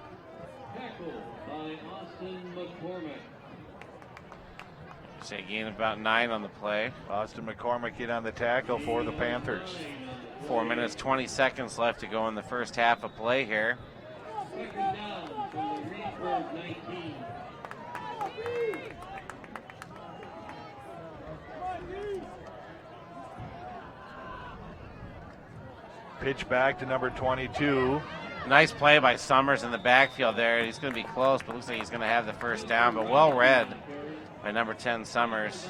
Tackled by Austin McCormick. Say gain about 9 on the play. Austin McCormick in on the tackle for the Panthers. 4 minutes, 20 seconds left to go in the first half of play here. Second down from the Reedsburg 19. Pitch back to number 22. Nice play by Summers in the backfield there. He's going to be close, but looks like he's going to have the first down, but well read by number 10, Summers.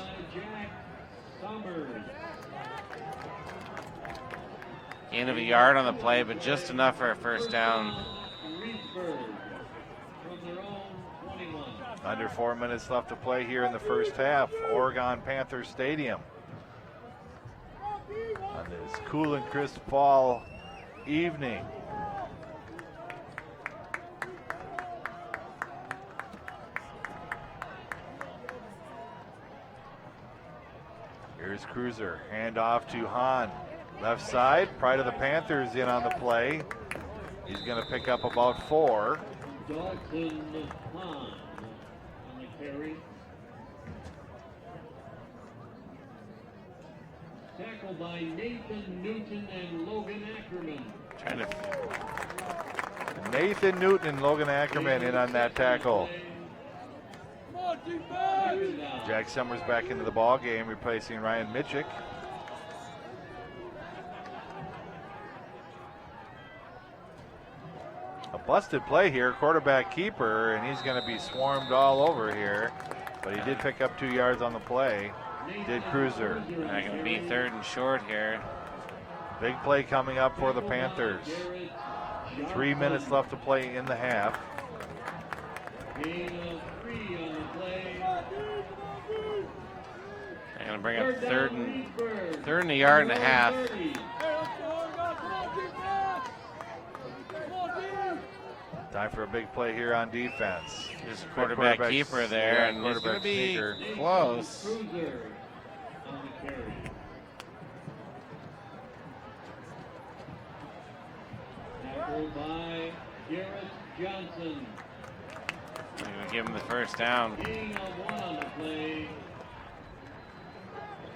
Gain of a yard on the play, but just enough for a first down. Under 4 minutes left to play here in the first half. Oregon Panthers Stadium. On this cool and crisp fall evening. Here's Cruiser, hand off to Hahn. Left side, pride of the Panthers in on the play. He's going to pick up about 4. Dalton Hahn on the carry. Tackled by Nathan Newton and Logan Ackerman. Nathan Newton and Logan Ackerman in on that tackle. Jack Summers back into the ball game, replacing Ryan Mitchick. A busted play here, quarterback keeper, and he's going to be swarmed all over here. But he did pick up 2 yards on the play. Did Cruiser. Not going to be 3rd and short here. Big play coming up for the Panthers. 3 minutes left to play in the half. Gain of 3 on the play. They're going to bring up third and a yard and a half. Time for a big play here on defense. There's a quarterback keeper there, and it's going to be close. Tackled by Garrett Johnson. They're going to give him the first down. Gain of 1 on the play.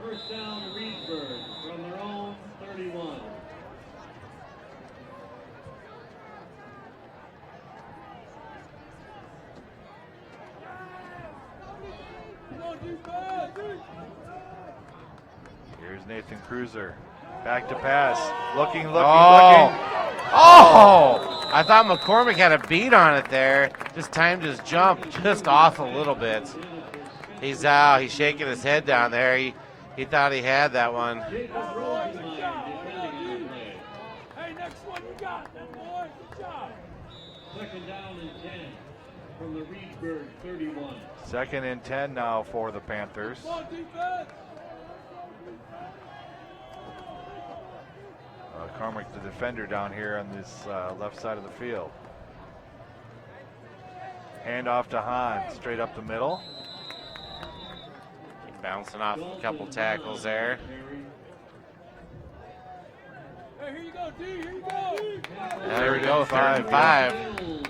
First down to Reedsburg from their own 31. Here's Nathan Cruiser. Back to pass. Looking. Oh! I thought McCormick had a beat on it there. Just timed his jump just off a little bit. He's out. He's shaking his head down there. He thought he had that one. Hey, next one you got, that boy. Good job. Second down and 10 from the Reedsburg 31. Second and 10 now for the Panthers. Carmack, the defender down here on this left side of the field. Hand off to Hahn, straight up the middle. Bouncing off a couple tackles there. Hey, here you go, D. Here you go. There we go, 3rd and 5. Here you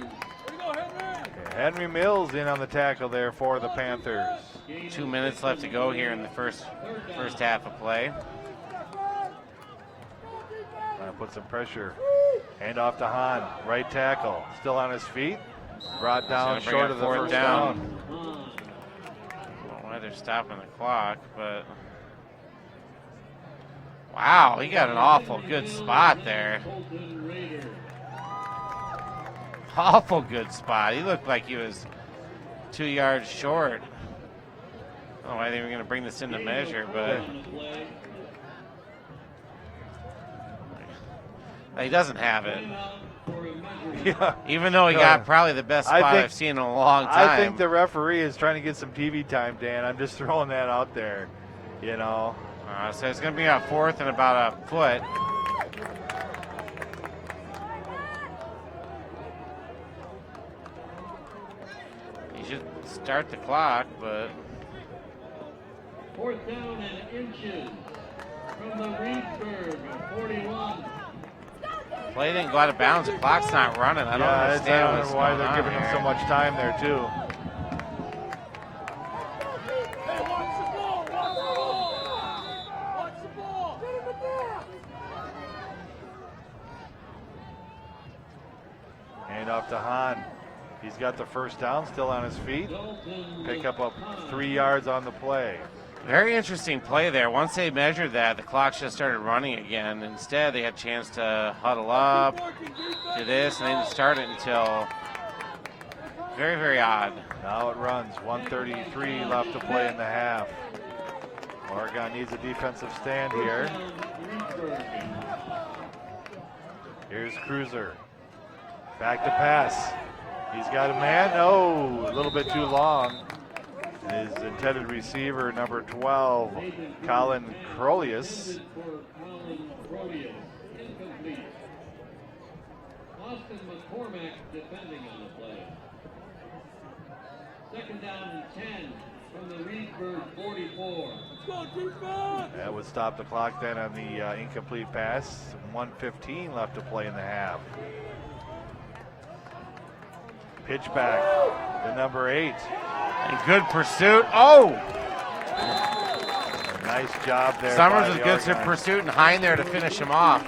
go, Henry. Henry Mills in on the tackle there for the Panthers. 2 minutes left to go here in the first half of play. Put some pressure. Hand off to Hahn, right tackle, still on his feet. Brought down short of the first down. I don't know why they're stopping the clock, but wow, he got an awful good spot there. Awful good spot. He looked like he was 2 yards short. I don't know why they were going to bring this into measure, but he doesn't have it. Yeah. Even though he got probably the best spot I've seen in a long time. I think the referee is trying to get some TV time, Dan. I'm just throwing that out there, you know. So it's going to be a 4th and about a foot. He should start the clock, but 4th down and inches from the Reedsburg 41. Play didn't go out of bounds. The clock's not running. I don't understand what's why going they're on giving him here. so much time there, too. Hand off to Hahn. He's got the first down, still on his feet. Pick up 3 yards on the play. Very interesting play there. Once they measured that, the clock just started running again. Instead, they had a chance to huddle up, do this, and they didn't start it until very, very odd. Now it runs. 1:33 left to play in the half. Oregon needs a defensive stand here. Here's Cruiser. Back to pass. He's got a man. Oh, a little bit too long. His intended receiver, number 12, Colin Crolius. Austin McCormack defending on the play. 2nd down and 10 from the Reedsburg 44. That would stop the clock then on the incomplete pass. 1:15 left to play in the half. Pitch back to number 8. And good pursuit. Oh! Nice job there. Summers by was the good to Oregon. pursuit and Hine there to finish him off.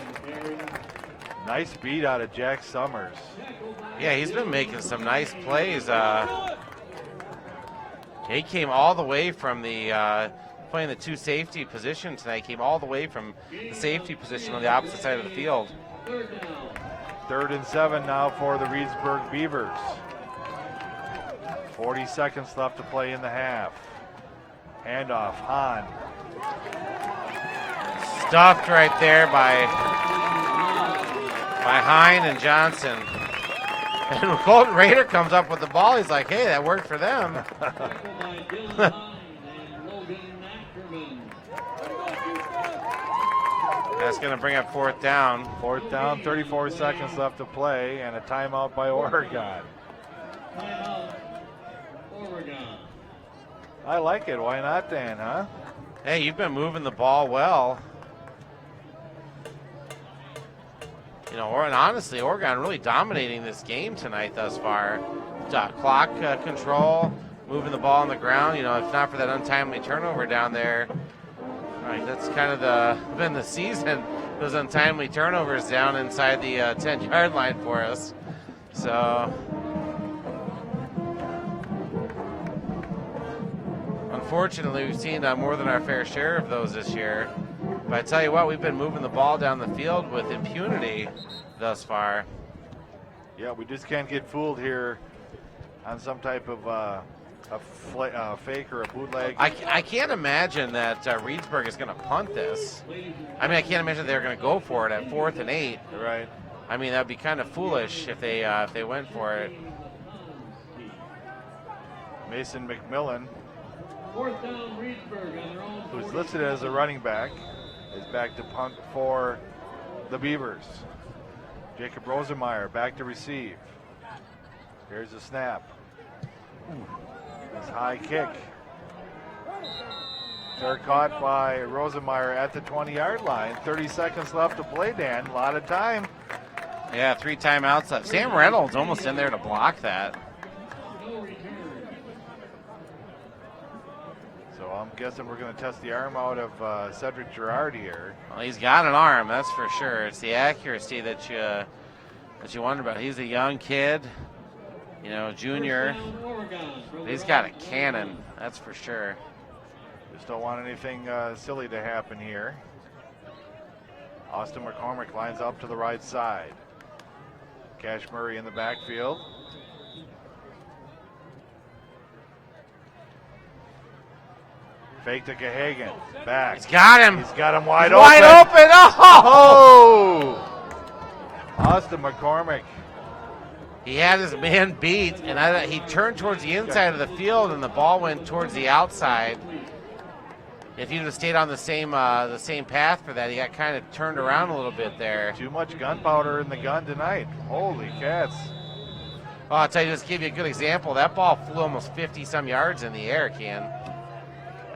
Nice beat out of Jack Summers. Yeah, he's been making some nice plays. He came all the way from the playing the 2 safety position tonight. Came all the way from the safety position on the opposite side of the field. 3rd and 7 now for the Reedsburg Beavers. 40 seconds left to play in the half. Handoff, Hahn. Stuffed right there by Hine and Johnson. And Colton Rader comes up with the ball. He's like, hey, that worked for them. That's going to bring up 4th down. 4th down, 34 seconds left to play, and a timeout by Oregon. Timeout, Oregon. I like it. Why not, Dan, huh? Hey, you've been moving the ball well. You know, and honestly, Oregon really dominating this game tonight thus far. Clock control, moving the ball on the ground. You know, if not for that untimely turnover down there, right, that's kind of been the season. Those untimely turnovers down inside the 10-yard line for us. So, unfortunately, we've seen more than our fair share of those this year. But I tell you what, we've been moving the ball down the field with impunity thus far. Yeah, we just can't get fooled here on some type of fake or a bootleg. I can't imagine that Reedsburg is going to punt this. I mean, I can't imagine they're going to go for it at 4th and 8. Right. I mean, that would be kind of foolish if they went for it. Mason McMillan, 4th down Reedsburg on their own. who's listed as a running back, is back to punt for the Beavers. Jacob Rosenmeyer back to receive. Here's the snap. This high kick. They're caught by Rosenmeyer at the 20-yard line. 30 seconds left to play, Dan. A lot of time. Yeah, 3 timeouts left. Sam Reynolds almost in there to block that. So I'm guessing we're going to test the arm out of Cedric Girard here. Well, he's got an arm, that's for sure. It's the accuracy that you wonder about. He's a young kid, you know, junior. He's got a cannon, that's for sure. Just don't want anything silly to happen here. Austin McCormick lines up to the right side. Cash Murray in the backfield. Fake to Gahagan. Back. He's got him. He's got him wide open. Wide open. Oh! Austin McCormick. He had his man beat, and he turned towards the inside of the field, and the ball went towards the outside. If he'd have stayed on the same path for that, he got kind of turned around a little bit there. Too much gunpowder in the gun tonight. Holy cats. Oh, I'll tell you, just to give you a good example, that ball flew almost 50-some yards in the air, Ken.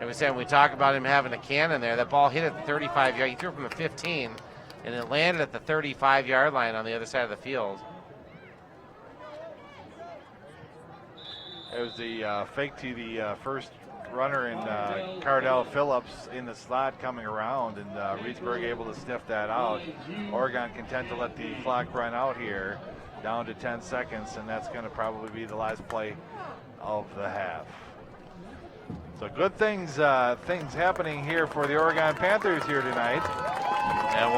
And we talk about him having a cannon there. That ball hit at the 35-yard. He threw it from the 15, and it landed at the 35-yard line on the other side of the field. It was the fake to the first runner in Cardell Phillips in the slot coming around, and Reedsburg able to sniff that out. Oregon content to let the clock run out here, down to 10 seconds, and that's going to probably be the last play of the half. So good things happening here for the Oregon Panthers here tonight. And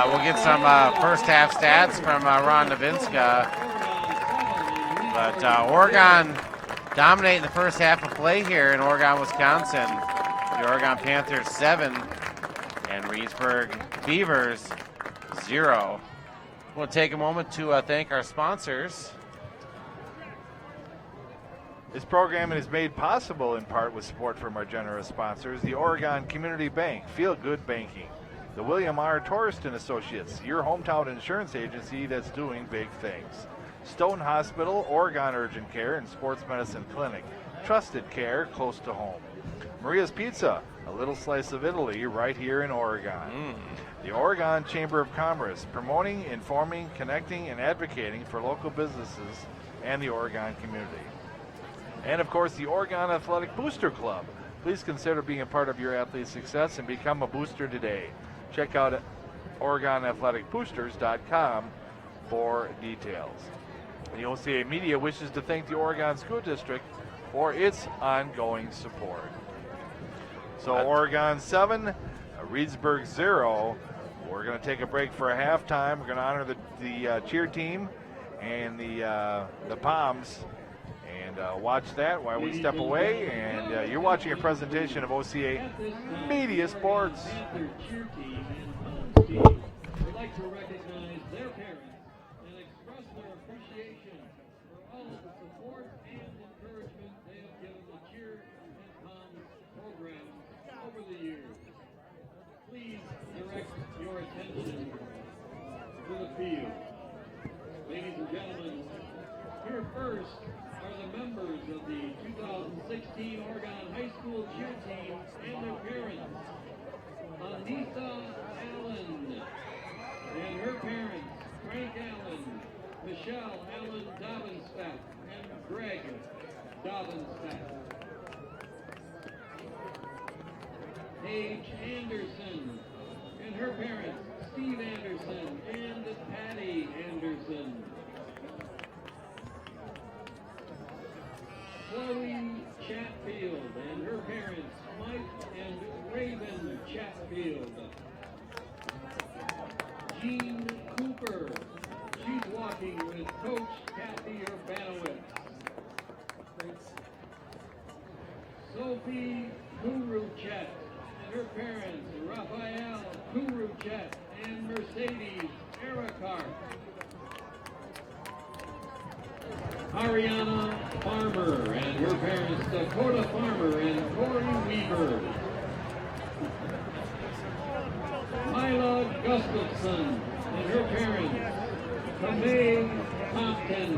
we'll get some first half stats from Ron Novinska. But Oregon dominating the first half of play here in Oregon, Wisconsin. The Oregon Panthers 7 and Reedsburg Beavers 0. We'll take a moment to thank our sponsors. This program is made possible in part with support from our generous sponsors, the Oregon Community Bank, Feel Good Banking, the William R. Torreston Associates, your hometown insurance agency that's doing big things, Stone Hospital, Oregon Urgent Care and Sports Medicine Clinic, trusted care close to home, Maria's Pizza, a little slice of Italy right here in Oregon, the Oregon Chamber of Commerce, promoting, informing, connecting, and advocating for local businesses and the Oregon community. And, of course, the Oregon Athletic Booster Club. Please consider being a part of your athlete's success and become a booster today. Check out OregonAthleticBoosters.com for details. The OCAmedia wishes to thank the Oregon School District for its ongoing support. So Oregon 7, Reedsburg 0. We're going to take a break for a halftime. We're going to honor the cheer team and the Poms. And watch that while we step away. And you're watching a presentation of OCA Media Sports. We'd like to recognize their parents and express their appreciation for all of the support and encouragement they have given the Cheer and Comms program over the years. Please direct your attention to the field. Ladies and gentlemen, here first are the members of the 2016 Oregon High School cheer team and their parents. Anissa Allen and her parents, Frank Allen, Michelle Allen Dobbinstadt, and Greg Dobbinstadt. Paige Anderson and her parents, Steve Anderson and Patty Anderson. Chloe Chatfield and her parents, Mike and Raven Chatfield. Jean Cooper, she's walking with Coach Kathy Urbanowitz. Sophie Kuruchet and her parents, Raphael Kuruchet and Mercedes Ericart. Ariana Farmer and her parents, Dakota Farmer and Corey Weaver. Myla Gustafson and her parents, Kamei Compton.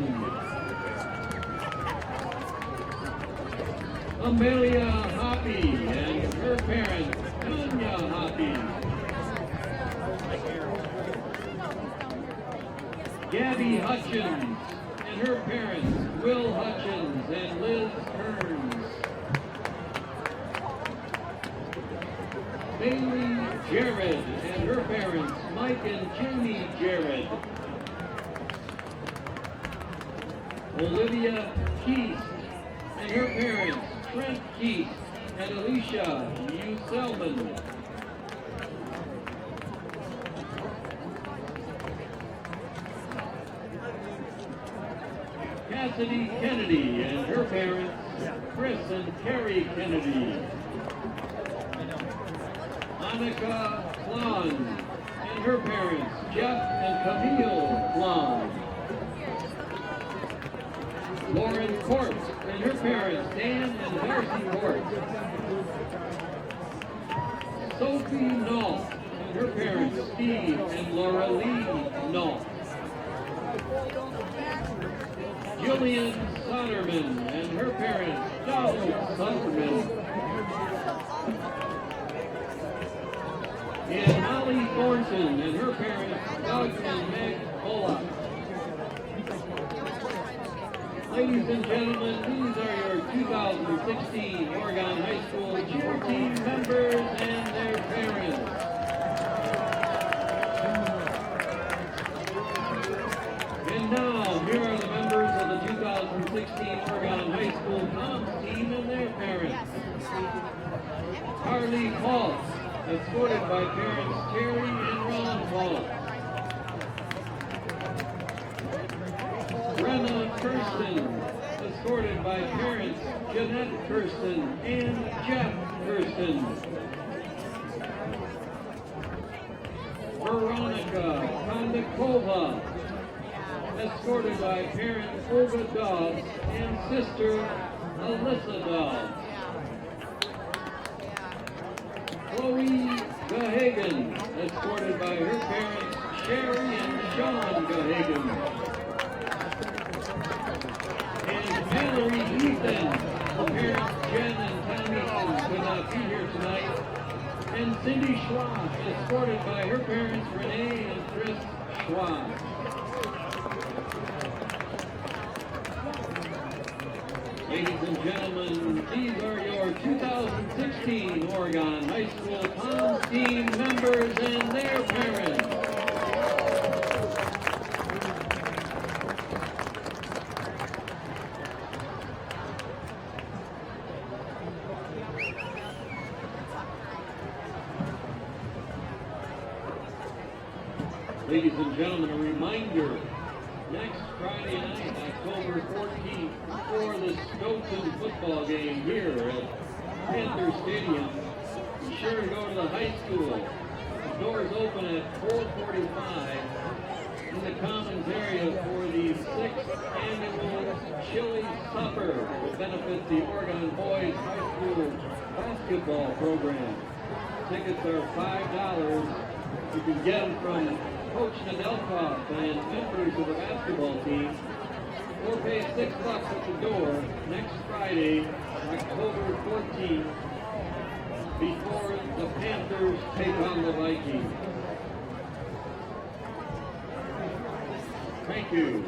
Amelia Hoppy and her parents, Tanya Hoppy. Gabby Hutchins and her parents, Will Hutchins and Liz Kearns. Bailey Jared and her parents, Mike and Jamie Jared. Olivia Keast and her parents, Trent Keast and Alicia Selman. Cassidy Kennedy and her parents, Chris and Carrie Kennedy. Annika Klon and her parents, Jeff and Camille Klon. Lauren Court and her parents, Dan and Darcy Court. Sophie Nault and her parents, Steve and Laura Lee Nault. Jillian Sonderman and her parents, Donald Sonderman. And Molly Thornton and her parents, Doug and Meg Bullock. Ladies and gentlemen, these are your 2016 Oregon High School cheer team members and their parents. And now, here are the members of the 2016 Oregon High School Toms team and their parents. Carly Paul, escorted by parents Terry and Ron Paul. Brenna Kirsten, escorted by parents Jeanette Kirsten and Jeff Kirsten. Veronica Kondakova, escorted by parents Olga Dobbs and sister Alyssa Dobbs. Chloe Gahagan, escorted by her parents Sherry and Sean Gahagan. And Mallory Ethan, the parents Jen and Tommy could not be here tonight. And Cindy Schwab, escorted by her parents Renee and Chris Schwab. Ladies and gentlemen, these are your 2016 Oregon High School Toms team members and their parents. Ladies and gentlemen, a reminder, next Friday night, October 14th, before the Stoughton football game here at Panther Stadium, be sure to go to the high school. The doors open at 4:45 in the commons area for the 6th annual Chili Supper to benefit the Oregon Boys High School basketball program. Tickets are $5. You can get them from Coach Nedelkoff and members of the basketball team, or pay $6 at the door next Friday, October 14th, before the Panthers take on the Vikings. Thank you.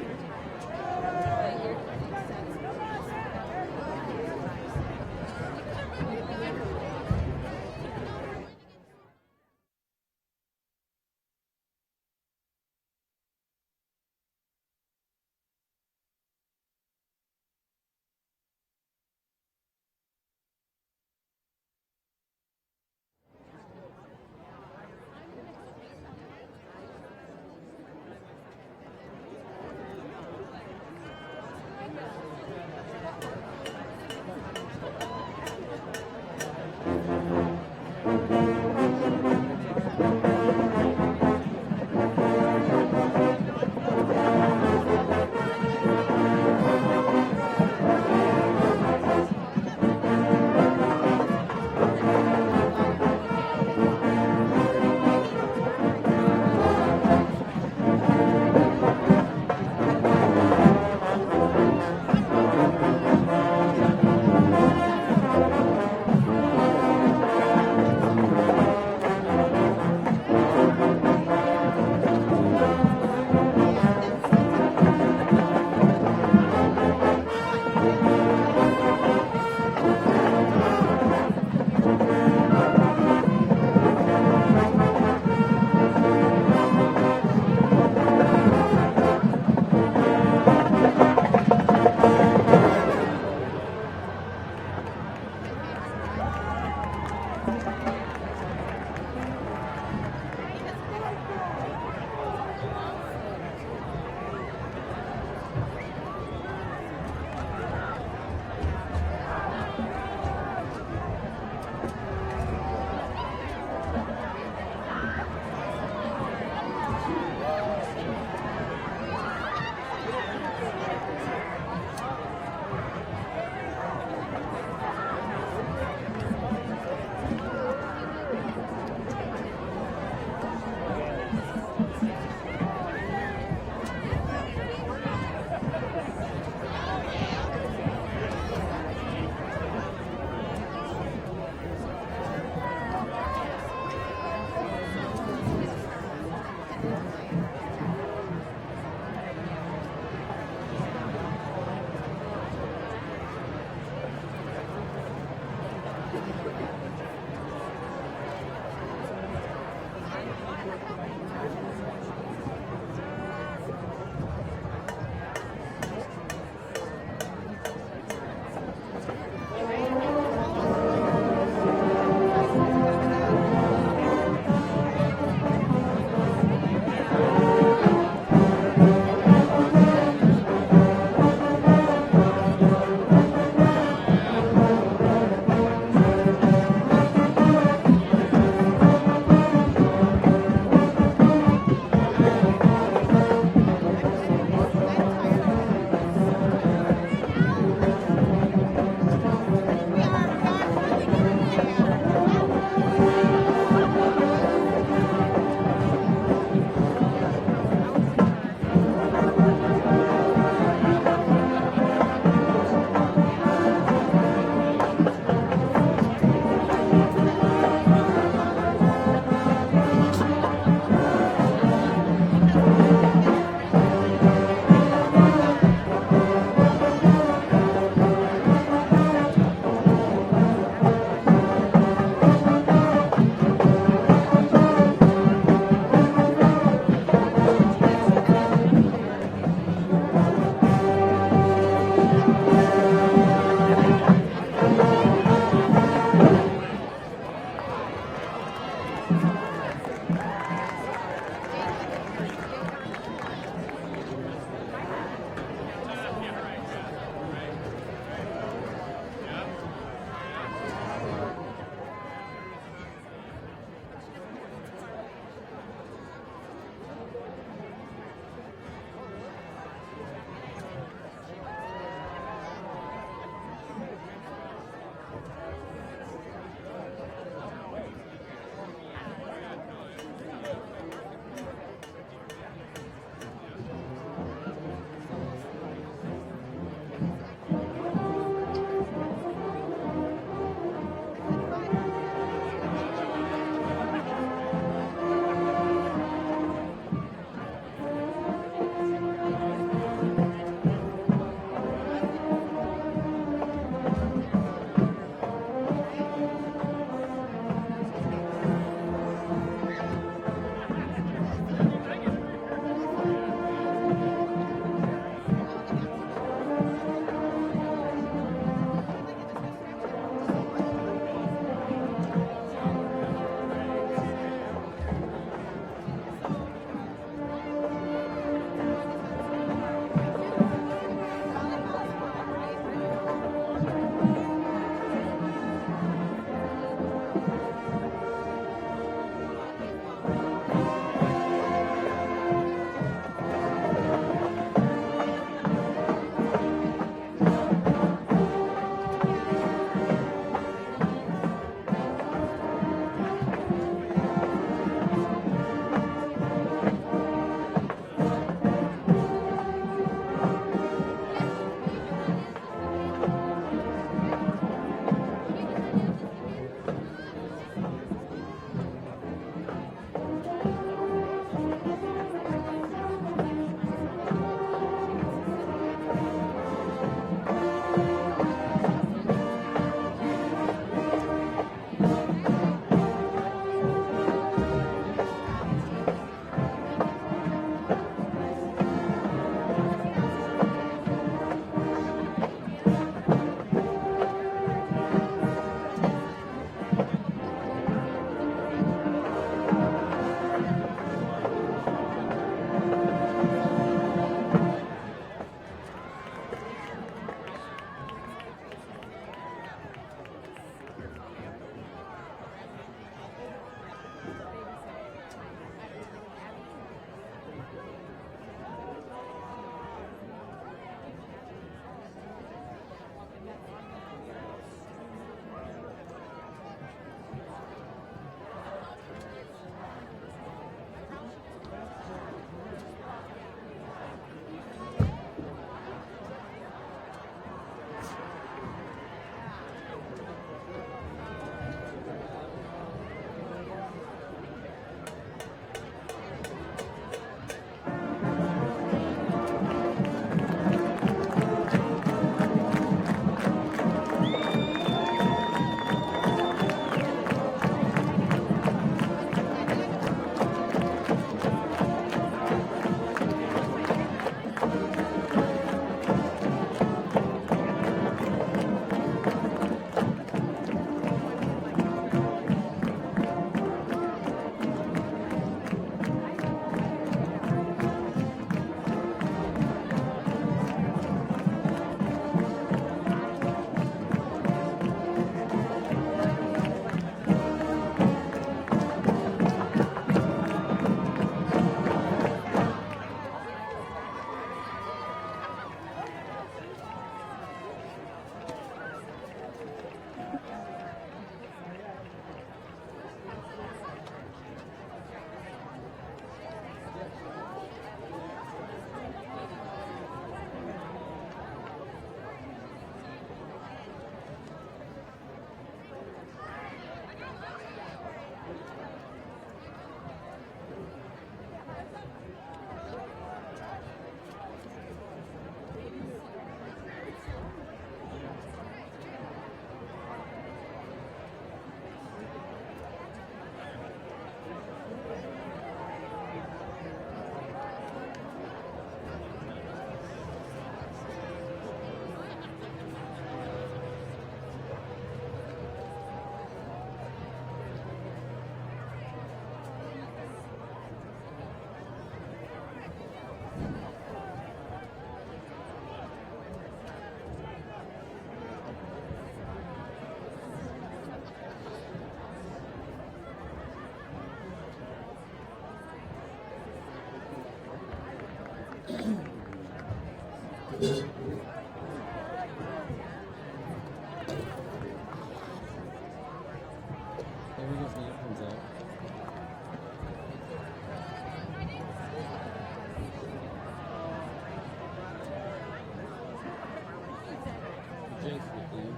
jinxed it, dude.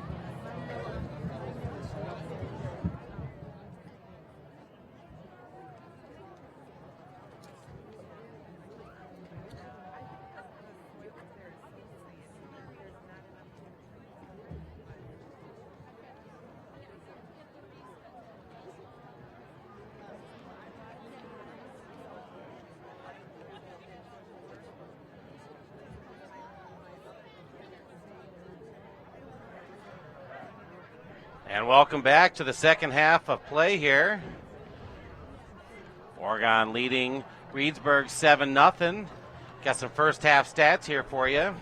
And welcome back to the second half of play here. Oregon leading Reedsburg 7-0. Got some first half stats here for you.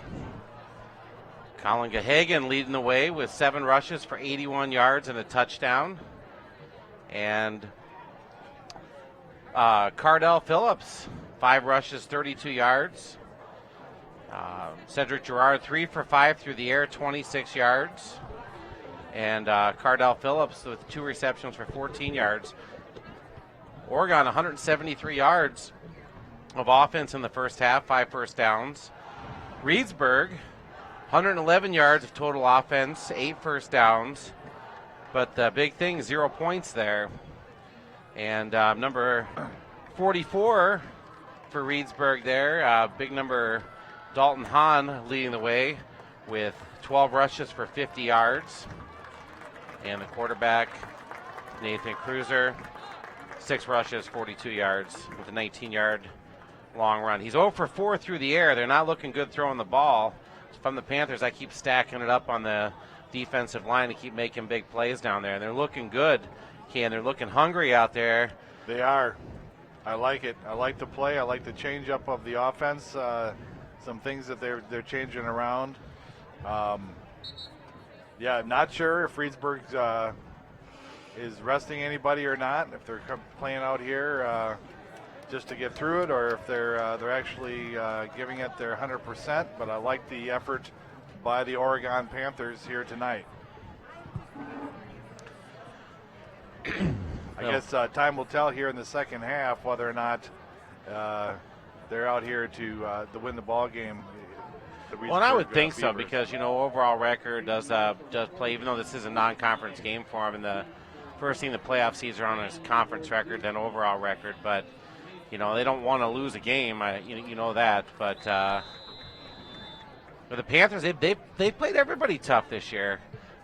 Colin Gahagan leading the way with 7 rushes for 81 yards and a touchdown. And Cardell Phillips, 5 rushes, 32 yards. Cedric Gerard, 3 for 5 through the air, 26 yards. And Cardell Phillips with 2 receptions for 14 yards. Oregon, 173 yards of offense in the first half, 5 first downs. Reedsburg, 111 yards of total offense, 8 first downs. But the big thing, 0 points there. And number 44 for Reedsburg there, big number Dalton Hahn leading the way with 12 rushes for 50 yards. And the quarterback, Nathan Cruiser, 6 rushes, 42 yards with a 19-yard long run. He's 0 for 4 through the air. They're not looking good throwing the ball. From the Panthers, I keep stacking it up on the defensive line to keep making big plays down there. They're looking good, Ken. They're looking hungry out there. They are. I like it. I like the play. I like the change-up of the offense. Some things that they're changing around. Yeah, not sure if Reedsburg is resting anybody or not. If they're playing out here just to get through it, or if they're actually giving it their 100%. But I like the effort by the Oregon Panthers here tonight. I guess time will tell here in the second half whether or not they're out here to win the ball game. Well, and I would think so because, overall record does play, even though this is a non-conference game for them, and the first thing the playoff seeds are on is conference record, then overall record. But, they don't want to lose a game, you know that. But the Panthers, they played everybody tough this year.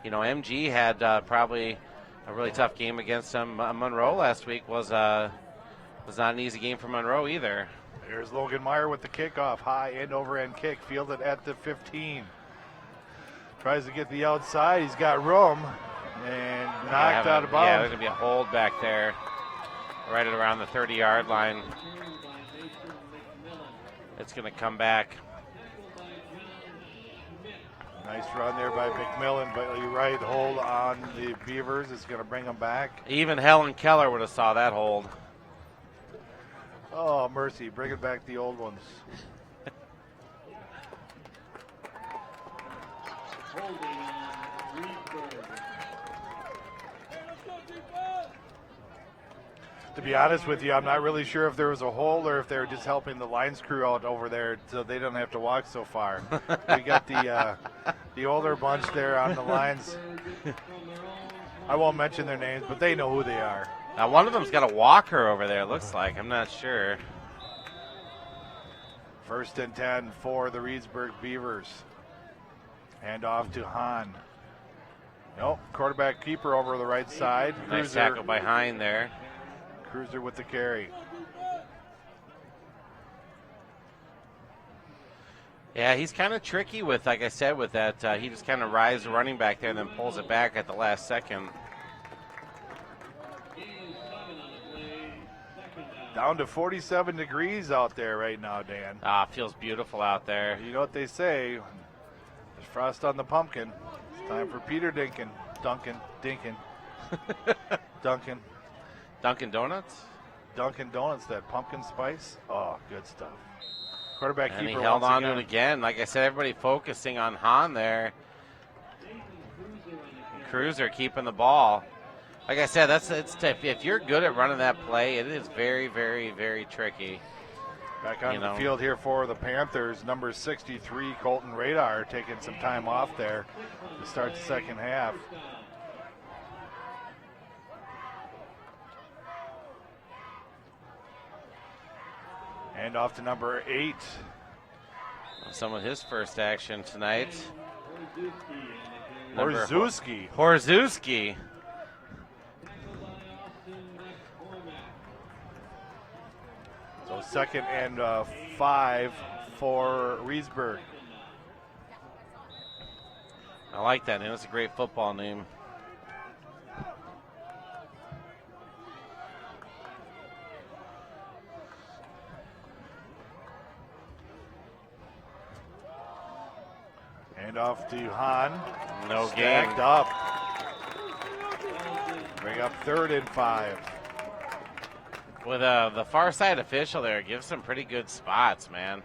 MG had probably a really tough game against them. Monroe last week was not an easy game for Monroe either. Here's Logan Meyer with the kickoff. High end over end kick. Fielded at the 15. Tries to get the outside. He's got room. And knocked out of bounds. Yeah, there's going to be a hold back there. Right at around the 30-yard line. It's going to come back. Nice run there by McMillan. But you're right. Hold on the Beavers. It's going to bring them back. Even Helen Keller would have saw that hold. Oh, mercy. Bringing back the old ones. To be honest with you, I'm not really sure if there was a hold or if they were just helping the lines crew out over there so they don't have to walk so far. We got the older bunch there on the lines. I won't mention their names, but they know who they are. Now, one of them's got a walker over there, it looks like. I'm not sure. 1st and 10 for the Reedsburg Beavers. Hand off to Hahn. Nope, quarterback keeper over the right side. Nice tackle by Hine there. Cruiser with the carry. Yeah, he's kind of tricky with, like I said, with that. He just kind of rides the running back there and then pulls it back at the last second. Down to 47 degrees out there right now, Dan. Feels beautiful out there. You know what they say, there's frost on the pumpkin. It's time for Peter Duncan. Dunkin' Donuts? Dunkin' Donuts, that pumpkin spice. Oh, good stuff. Quarterback and keeper he held on again. to it again. Like I said, everybody focusing on Hahn there. Cruiser keeping the ball. Like I said, if you're good at running that play, it is very, very, very tricky. Back on the field here for the Panthers, number 63, Colton Radar, taking some time off there to start the second half. And off to number 8. Some of his first action tonight. Horzewski. So 2nd and 5 for Reedsburg. I like that name. That's a great football name. And off to Hahn. No Stacked game. up. Bring up 3rd and 5. With the far side official there, gives some pretty good spots, man.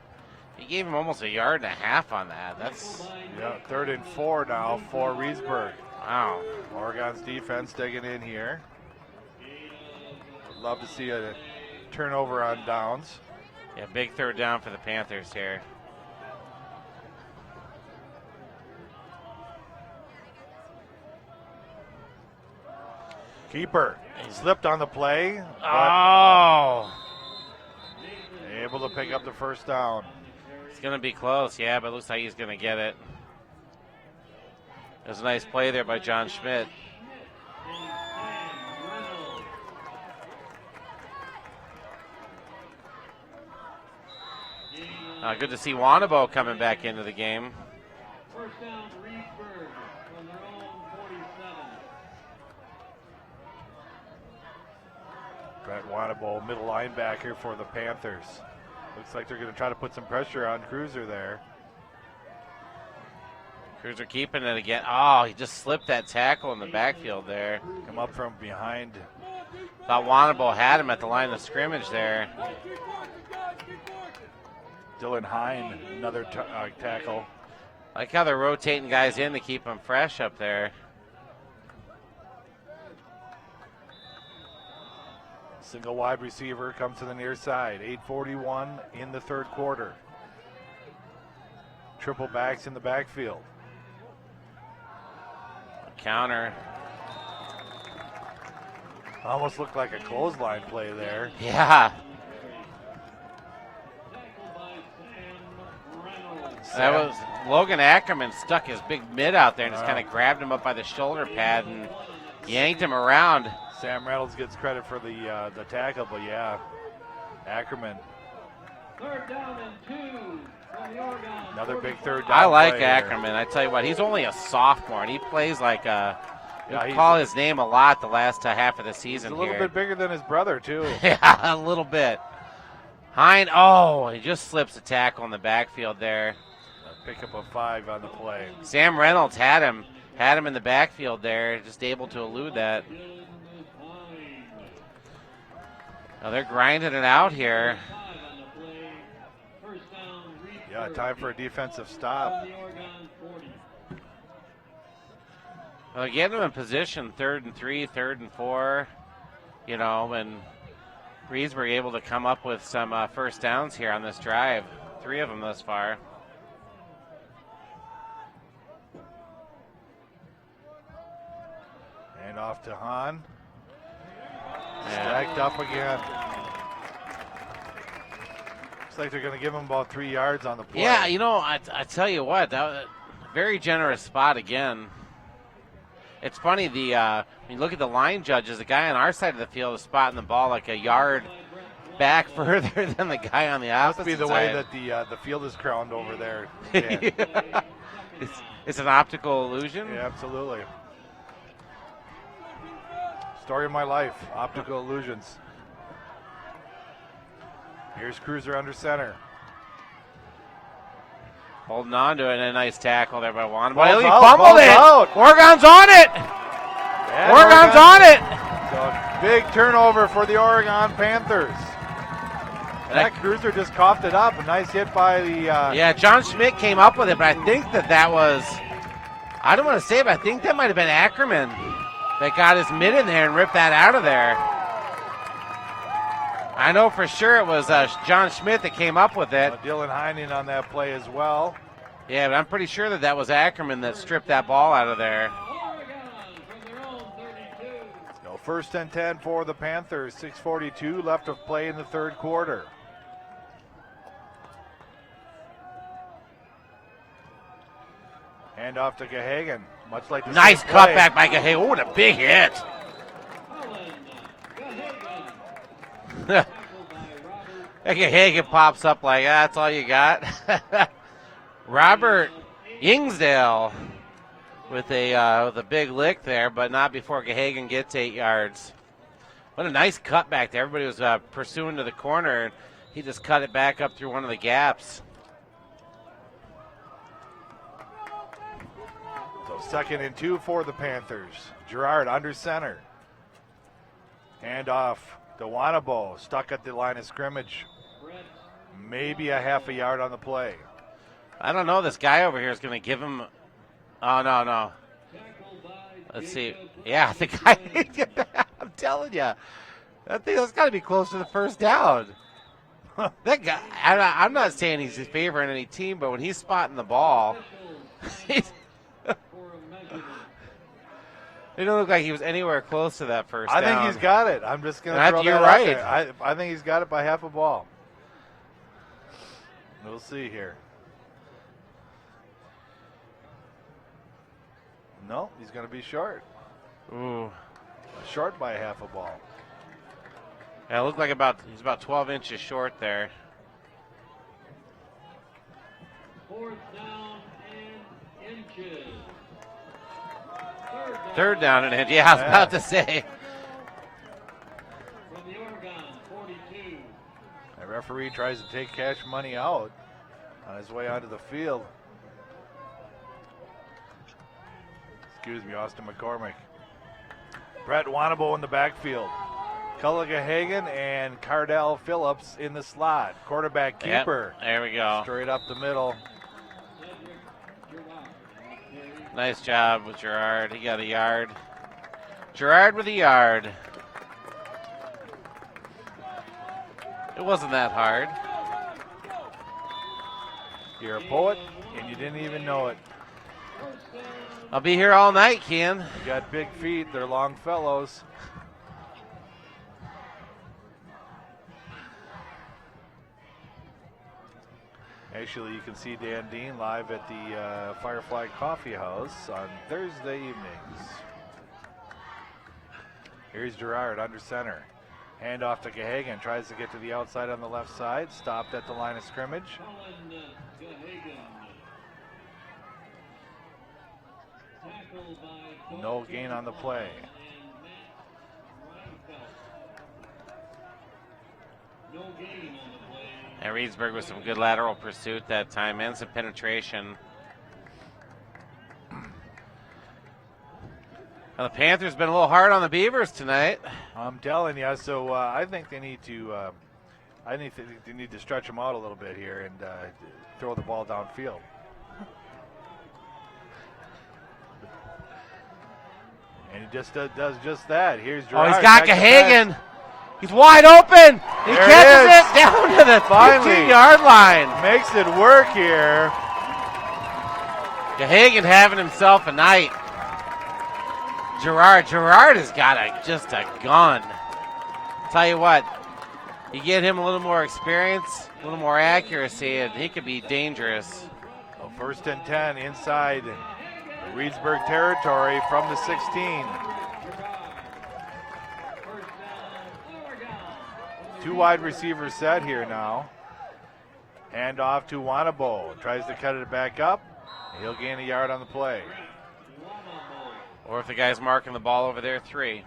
He gave him almost 1.5 yards on that. That's 3rd and 4 now for Reedsburg. wow. Oregon's defense digging in here. Would love to see a turnover on downs. Yeah, big 3rd down for the Panthers here. Keeper slipped on the play. Oh! Able to pick up the first down. It's going to be close, yeah, but it looks like he's going to get it. It was a nice play there by John Schmidt. Good to see Wanabo coming back into the game. First down, Reedsburg from their own 47. Brett Wanabo, middle linebacker for the Panthers. Looks like they're going to try to put some pressure on Cruiser there. Cruiser keeping it again. Oh, he just slipped that tackle in the backfield there. Come up from behind. Thought Wanabo had him at the line of scrimmage there. Dylan Hine, another tackle. Like how they're rotating guys in to keep them fresh up there. Single wide receiver comes to the near side. 8:41 in the 3rd quarter. Triple backs in the backfield. Counter. Almost looked like a clothesline play there. Yeah. That was Logan Ackerman stuck his big mid out there and just kind of grabbed him up by the shoulder pad and yanked him around. Sam Reynolds gets credit for the tackle, but yeah, Ackerman. 3rd down and 2 from the Oregon. Another big 3rd down. I like play Ackerman. I tell you what, he's only a sophomore and he plays like a. Yeah, we call his name a lot the last half of the season. He's a little bit bigger than his brother too. Yeah, a little bit. Hine, oh, he just slips a tackle in the backfield there. Pick up a 5 on the play. Sam Reynolds had him in the backfield there, just able to elude that. Now they're grinding it out here. Yeah, time for a defensive stop. Well, getting them in position, 3rd and 3, 3rd and 4, you know, and Reedsburg able to come up with some first downs here on this drive. 3 of them thus far. And off to Hahn. Stacked up again. Looks like they're going to give him about 3 yards on the play. Yeah, you know, I tell you what, that was a very generous spot again. It's funny, when you look at the line judges, the guy on our side of the field is spotting the ball like a yard back further than the guy on the opposite side. Must be the way that the field is crowned over there. Yeah. It's an optical illusion? Yeah, absolutely. Story of my life, optical illusions. Here's Cruiser under center. Holding on to it, and a nice tackle there by Wanabo. Ball's He out, fumbled ball's it. out. Oregon's on it. And Oregon's on it. So big turnover for the Oregon Panthers. That Cruiser just coughed it up. A nice hit by the. Yeah, John Schmidt came up with it, but I think that was. I don't want to say it, but I think that might have been Ackerman that got his mid in there and ripped that out of there. I know for sure it was John Schmidt that came up with it. Dylan Heining on that play as well. Yeah, but I'm pretty sure that was Ackerman that stripped that ball out of there. So first and 10 for the Panthers. 6:42 left to play in the third quarter. Hand off to Gahagan. Much like the Nice same play. cutback by Gahagan. Oh, what a big hit. Gahagan pops up like, that's all you got. Robert Yingsdale with a big lick there, but not before Gahagan gets 8 yards. What a nice cutback there. Everybody was pursuing to the corner, and he just cut it back up through one of the gaps. So 2nd and 2 for the Panthers. Gerard under center. Hand off to Wanabo, stuck at the line of scrimmage. Maybe a half a yard on the play. I don't know. This guy over here is going to give him. Oh, no. Let's see. Yeah, the guy. I'm telling you. I think that's got to be close to the first down. That guy, I'm not saying he's favoring any team, but when he's spotting the ball, it didn't look like he was anywhere close to that first down. I think he's got it. I'm just going to throw You're that right. out there. I think he's got it by half a ball. We'll see here. No, he's going to be short. Ooh. Short by half a ball. Yeah, it looked like he's about 12 inches short there. 4th down and inches. Third down and inch. Yeah, I was about to say. From the Oregon 42. The referee tries to take cash money out on his way onto the field. Excuse me, Austin McCormick. Brett Wanabo in the backfield. Cullen Gahagan and Cardell Phillips in the slot. Quarterback keeper. Yep, there we go. Straight up the middle. Nice job with Gerard. He got a yard. Gerard with a yard. It wasn't that hard. You're a poet, and you didn't even know it. I'll be here all night, Ken. You got big feet. They're long fellows. Actually, you can see Dan Dean live at the Firefly Coffee House on Thursday evenings. Here's Gerard under center. Hand off to Gahagan. Tries to get to the outside on the left side. Stopped at the line of scrimmage. No gain on the play. And Reedsburg with some good lateral pursuit that time and some penetration. Well, the Panthers been a little hard on the Beavers tonight. I'm telling you. So I think they need to. I think they need to stretch them out a little bit here and throw the ball downfield. And he just does just that. Here's Gerard. Oh, he's got Gahagan. He's wide open. He catches it down to the 15-yard line. Makes it work here. Gahagan having himself a night. Gerard has got just a gun. Tell you what, you get him a little more experience, a little more accuracy, and he could be dangerous. Well, 1st and 10 inside Reedsburg territory from the 16. 2 wide receivers set here now. Hand off to Wanabo. Tries to cut it back up. He'll gain a yard on the play. Or if the guy's marking the ball over there, 3.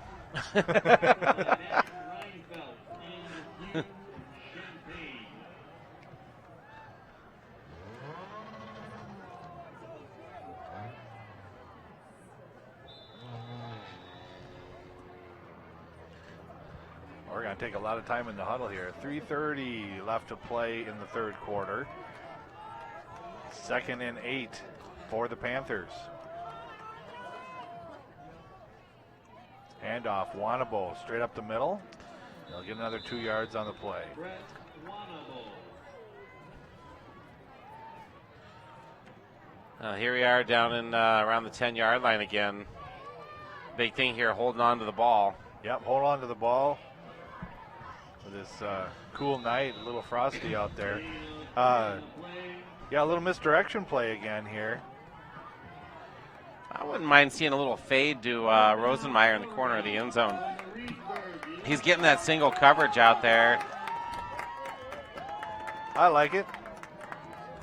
We're going to take a lot of time in the huddle here. 3:30 left to play in the third quarter. 2nd and 8 for the Panthers. Handoff, Wanabo straight up the middle. They'll get another 2 yards on the play. Here we are down in around the 10-yard line again. Big thing here, holding on to the ball. Yep, hold on to the ball. For this cool night, a little frosty out there. Yeah, a little misdirection play again here. I wouldn't mind seeing a little fade to Rosenmeyer in the corner of the end zone. He's getting that single coverage out there. I like it.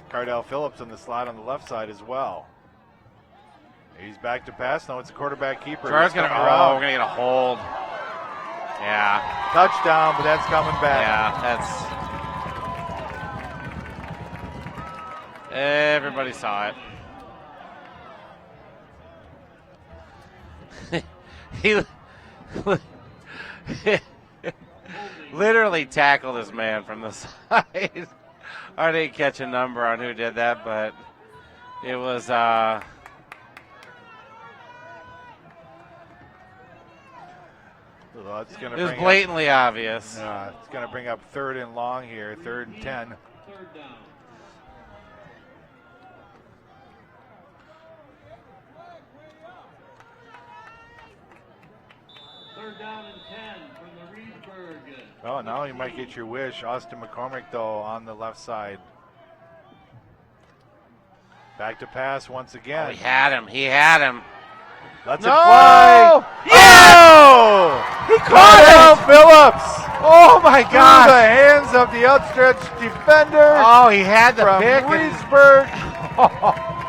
Cardell Phillips in the slot on the left side as well. He's back to pass. No, it's a quarterback keeper. We're going to get a hold. Yeah. Touchdown, but that's coming back. Yeah, everybody saw it. He literally tackled his man from the side. I didn't catch a number on who did that, but it was it was blatantly obvious. It's going to bring up 3rd and long here, 3rd and 10. Third down. Third down and 10 from the Reedsburg. Oh, now you might get your wish. Austin McCormick, though, on the left side. Back to pass once again. Oh, he had him. Lets it fly. Yeah! Oh! He caught it! Phillips! Oh, my God! Through the hands of the outstretched defender. Oh, he had the from pick. Reedsburg.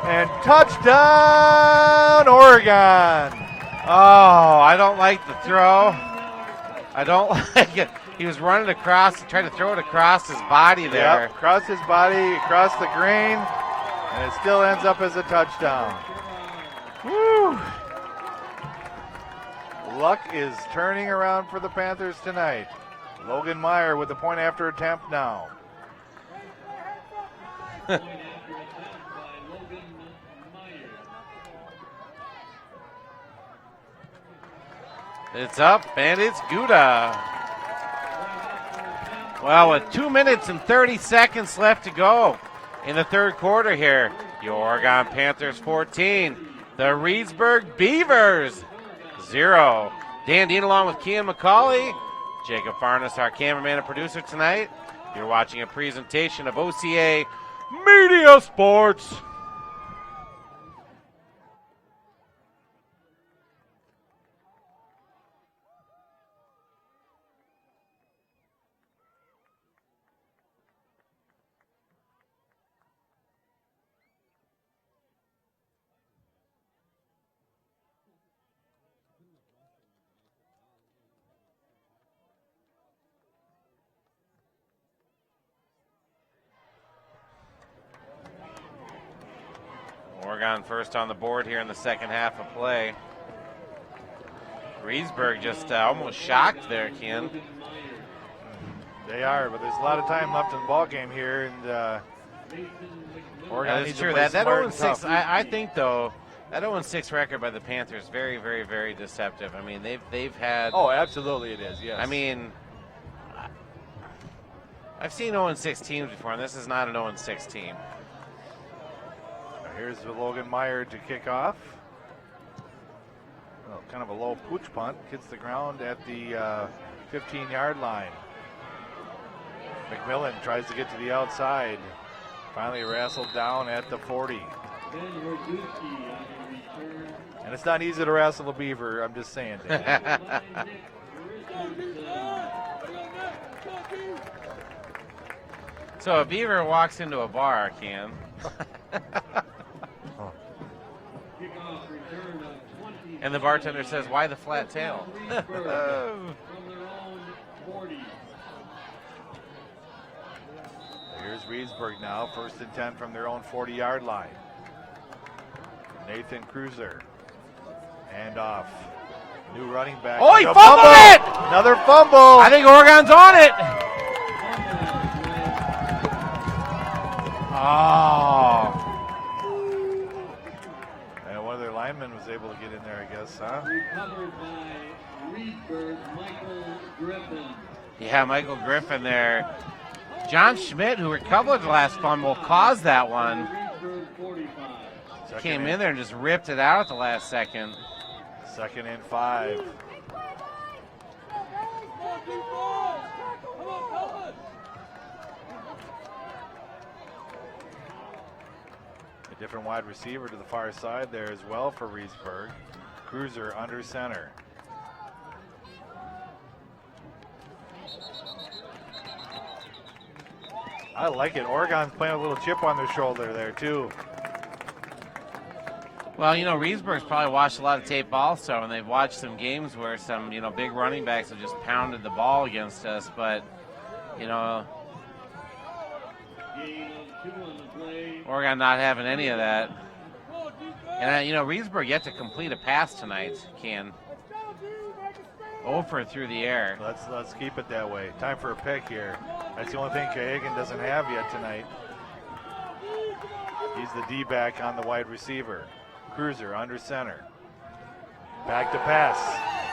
And touchdown, Oregon. Oh, I don't like the throw. I don't like it. He was running across, trying to throw it across his body there. Yep, across his body, across the grain, and it still ends up as a touchdown. Woo! Luck is turning around for the Panthers tonight. Logan Meyer with the point after attempt now. It's up, and it's Gouda. Well, with 2 minutes and 30 seconds left to go in the third quarter here, the Oregon Panthers 14, the Reedsburg Beavers 0. Dan Dean along with Kean McCauley, Jacob Farnes, our cameraman and producer tonight. You're watching a presentation of OCA Media Sports. Oregon first on the board here in the second half of play. Reedsburg just almost shocked there, Ken. They are, but there's a lot of time left in the ball game here, and Oregon That needs is to true. play That smart and 0-6, tough. I think though, that 0-6 record by the Panthers very, very, very deceptive. I mean, they've had. Oh, absolutely, it is. Yes. I mean, I've seen 0-6 teams before, and this is not an 0-6 team. Here's Logan Meyer to kick off. Well, kind of a low pooch punt. Hits the ground at the 15-yard line. McMillan tries to get to the outside. Finally wrestled down at the 40. And it's not easy to wrestle a beaver, I'm just saying. So a beaver walks into a bar, Ken. And the bartender says, "Why the flat tail?" Here's Reedsburg now, 1st and 10 from their own 40-yard line. Nathan Cruiser. Hand off. New running back. Oh, he fumbled it! Another fumble. I think Oregon's on it. Oh. And one of their linemen was able to get in there, I guess, huh? Recovered by Reedsburg, Michael Griffin. Yeah, Michael Griffin there. John Schmidt, who recovered the last fumble, caused that one. Came in there and just ripped it out at the last second. 2nd and 5. A different wide receiver to the far side there as well for Reedsburg. Cruiser under center. I like it. Oregon's playing a little chip on their shoulder there too. Well, you know, Reedsburg's probably watched a lot of tape also, and they've watched some games where some, you know, big running backs have just pounded the ball against us. But, you know, Oregon not having any of that. And, you know, Reedsburg yet to complete a pass tonight, Ken. Over through the air. Let's keep it that way. Time for a pick here. That's the only thing Cahagan doesn't have yet tonight. He's the D-back on the wide receiver. Cruiser under center. Back to pass.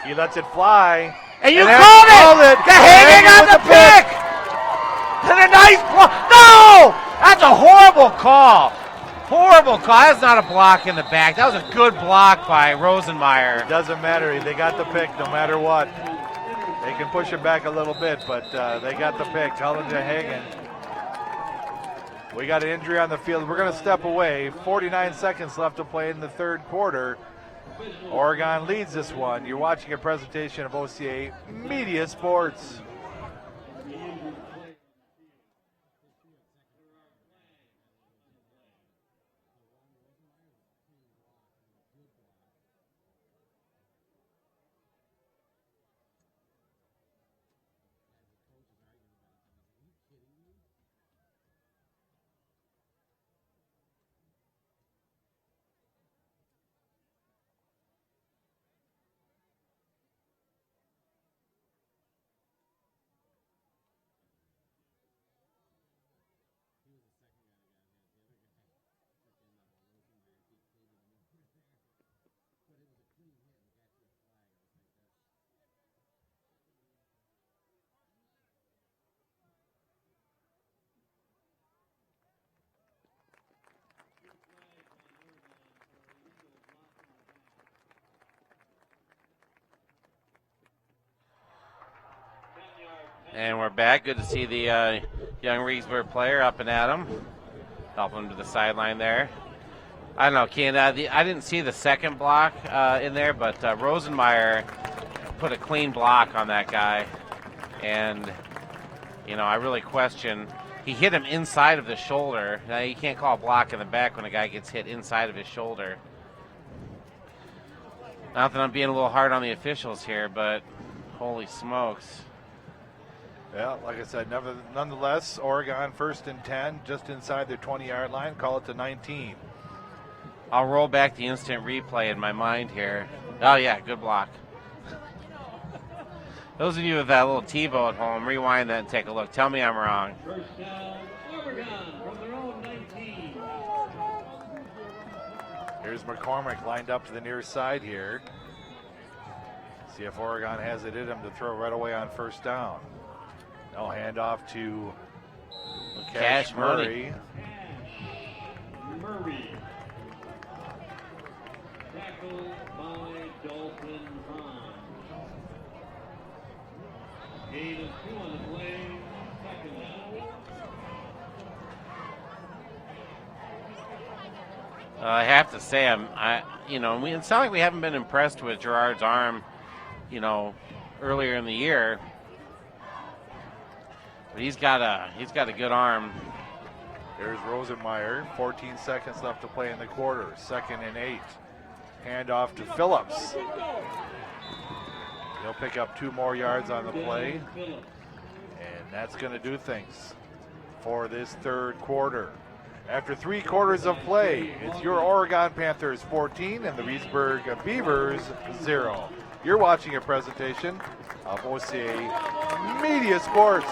He lets it fly. And you called it! Cahagan got the pick! And a nice block. No! That's a horrible call. Horrible call. That's not a block in the back. That was a good block by Rosenmeyer. It doesn't matter. They got the pick no matter what. They can push it back a little bit, but they got the pick. Helen Hagen. We got an injury on the field. We're going to step away. 49 seconds left to play in the third quarter. Oregon leads this one. You're watching a presentation of OCAmedia Sports. And we're back. Good to see the young Reedsburg player up and at him. Helping him to the sideline there. I don't know, Ken, I didn't see the second block in there, but Rosenmeyer put a clean block on that guy. And, you know, I really question. He hit him inside of the shoulder. Now, you can't call a block in the back when a guy gets hit inside of his shoulder. Not that I'm being a little hard on the officials here, but holy smokes. Yeah, like I said, nonetheless, Oregon 1st and 10, just inside their 20-yard line. Call it to 19. I'll roll back the instant replay in my mind here. Oh, yeah, good block. Those of you with that little TiVo at home, rewind that and take a look. Tell me I'm wrong. First down, Oregon from their own 19. Here's McCormick lined up to the near side here. See if Oregon has it in him to throw right away on first down. No, handoff to Cash Murray. Murray. Tackled by Dalton Hahn. Gain of 2 on the play. Second down. I have to say, it's not like we haven't been impressed with Gerard's arm, earlier in the year. But he's got a good arm. There's Rosenmeyer. 14 seconds left to play in the quarter. 2nd and 8. Handoff to Phillips. He'll pick up 2 more yards on the play. And that's going to do things for this third quarter. After 3 quarters of play, it's your Oregon Panthers 14 and the Reedsburg Beavers 0. You're watching a presentation of OCAmedia Sports.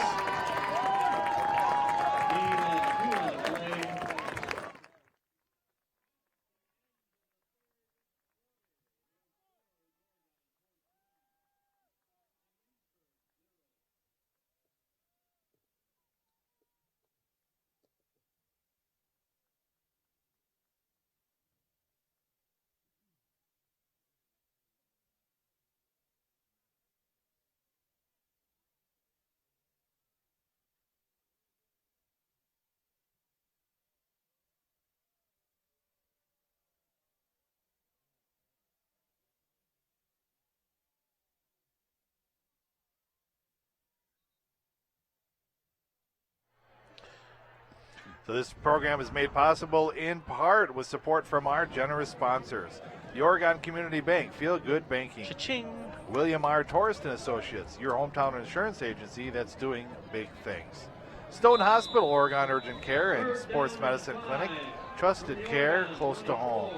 So this program is made possible in part with support from our generous sponsors. The Oregon Community Bank, Feel Good Banking. Cha-ching. William R. Torreston Associates, your hometown insurance agency that's doing big things. Stone Hospital, Oregon Urgent Care and Sports Medicine Clinic, trusted care close to home.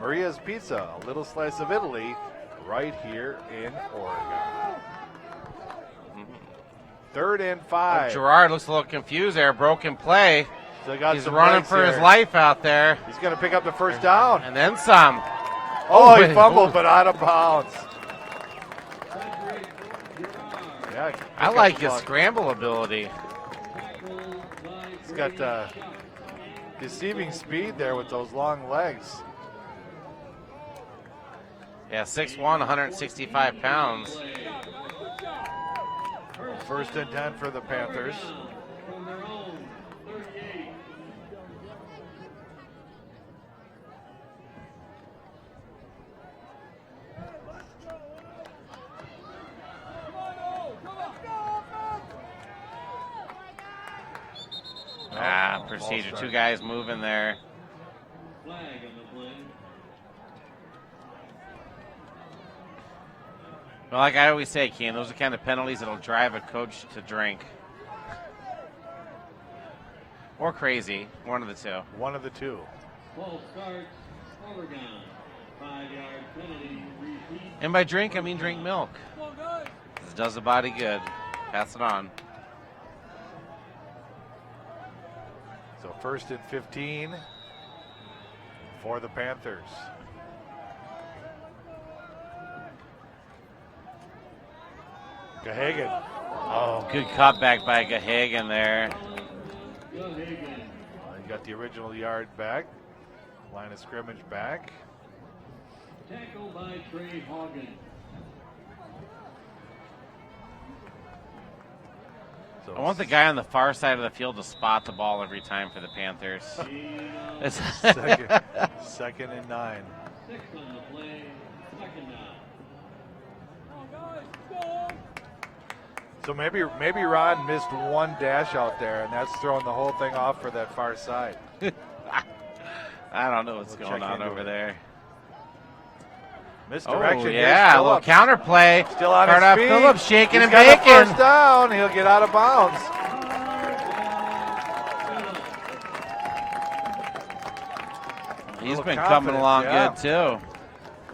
Maria's Pizza, a little slice of Italy, right here in Oregon. 3rd and 5. Gerard looks a little confused there. Broken play. Still got He's some running legs for his here. life out there. He's going to pick up the first down. And then some. Oh, he wait. fumbled, but out of bounds. Yeah, I like his scramble ability. He's got deceiving speed there with those long legs. Yeah, 6'1", 165 pounds. 1st and 10 for the Panthers. Procedure. 2 guys moving there. Flag on the play. Well, like I always say, Ken, those are the kind of penalties that'll drive a coach to drink. Or crazy. One of the two. One of the two. Ball starts, Oregon. 5-yard penalty, repeat. And by drink, I mean drink milk. This does the body good. Pass it on. So 1st and 15 for the Panthers. Gahagan. Oh, Good cutback by Gahagan there. You got the original yard back. Line of scrimmage back. Tackle by Trey Hogan. So I want the guy on the far side of the field to spot the ball every time for the Panthers. second and 9. 6 on the play, 2nd down. So maybe Ron missed one dash out there, and that's throwing the whole thing off for that far side. I don't know what's We'll going check on into over it. there. Misdirection. Oh, Here's yeah, a little Phillips. counterplay. Still on Start his off feet. Phillips shaking He's and got the baking. first down. He'll get out of bounds. He's Little been coming confidence, along yeah. good, too.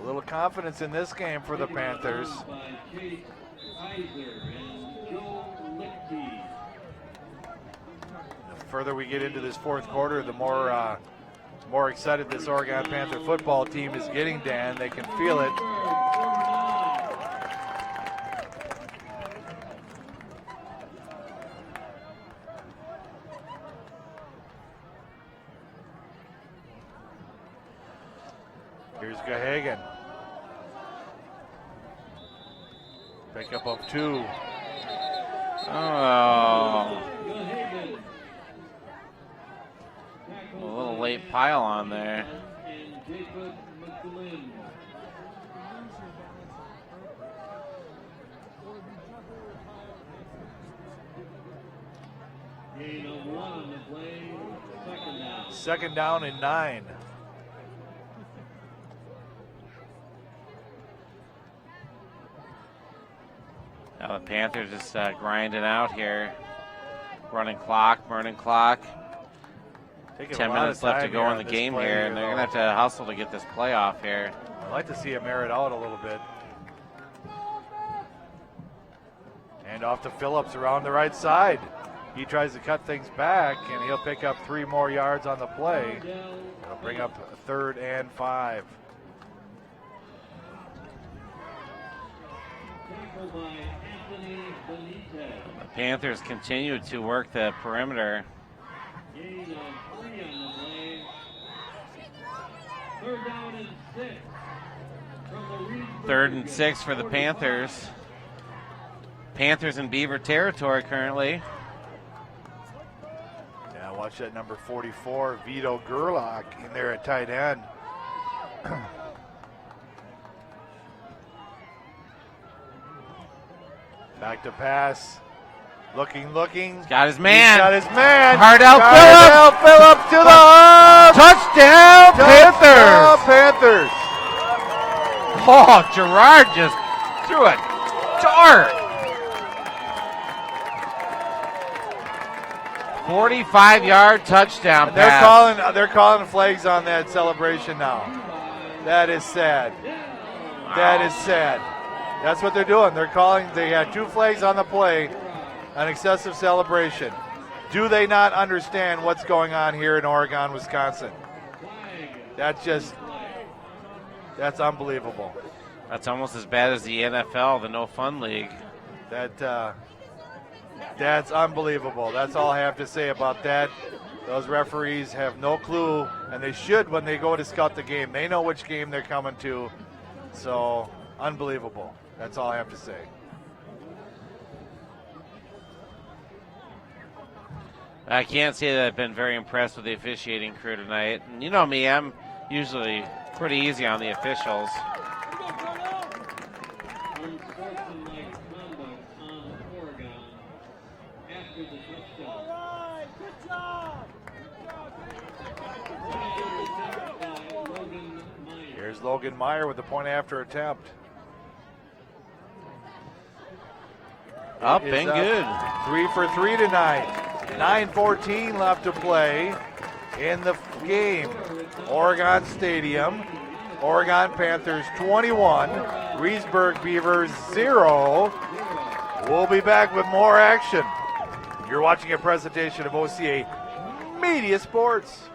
A little confidence in this game for the Panthers. By Chase Kaiser and Joe Lichty. The further we get into this 4th quarter, the more excited this Oregon Panther football team is getting, Dan. They can feel it. Here's Gahagan. Pickup of 2. Oh, a little late pile on there. And Jacob McGlynn. Gain of 1 on the play, 2nd down. 2nd down and 9. Now the Panthers just grinding out here. Running clock, burning clock. Taking 10 a lot minutes of left to time go here in on the this game play here, and they're going to have to hustle to get this playoff here. I'd like to see him air it out a little bit. And off to Phillips around the right side. He tries to cut things back, and he'll pick up 3 more yards on the play. It'll bring up 3rd and 5. Tackle by Anthony Benitez. The Panthers continue to work the perimeter. Gain of 3 on the play. 3rd down and 6. From the Reedsburg 3rd and 6 for the Panthers. Panthers in Beaver territory currently. Yeah, watch that number 44, Vito Gerlach, in there at tight end. Back to pass. Looking. Got his man. He's got his man. Hardell Phillips to the hub. Touchdown, Panthers. Panthers. Oh, Gerard just threw a dart. 45-yard touchdown pass. They're calling flags on that celebration now. That is sad. Wow. That is sad. That's what they're doing. They had 2 flags on the play, an excessive celebration. Do they not understand what's going on here in Oregon, Wisconsin? That's unbelievable. That's almost as bad as the NFL, the No Fun League. That's unbelievable. That's all I have to say about that. Those referees have no clue, and they should when they go to scout the game. They know which game they're coming to. So, unbelievable. That's all I have to say. I can't say that I've been very impressed with the officiating crew tonight. And you know me, I'm usually pretty easy on the officials. Unsportsmanlike conduct on Oregon after the touchdown. Good job! Here's Logan Meyer with the point after attempt. Up and good. 3 for 3 tonight. 9:14 left to play in the game. Oregon Stadium. Oregon Panthers 21. Reedsburg Beavers 0. We'll be back with more action. You're watching a presentation of OCAmedia Sports.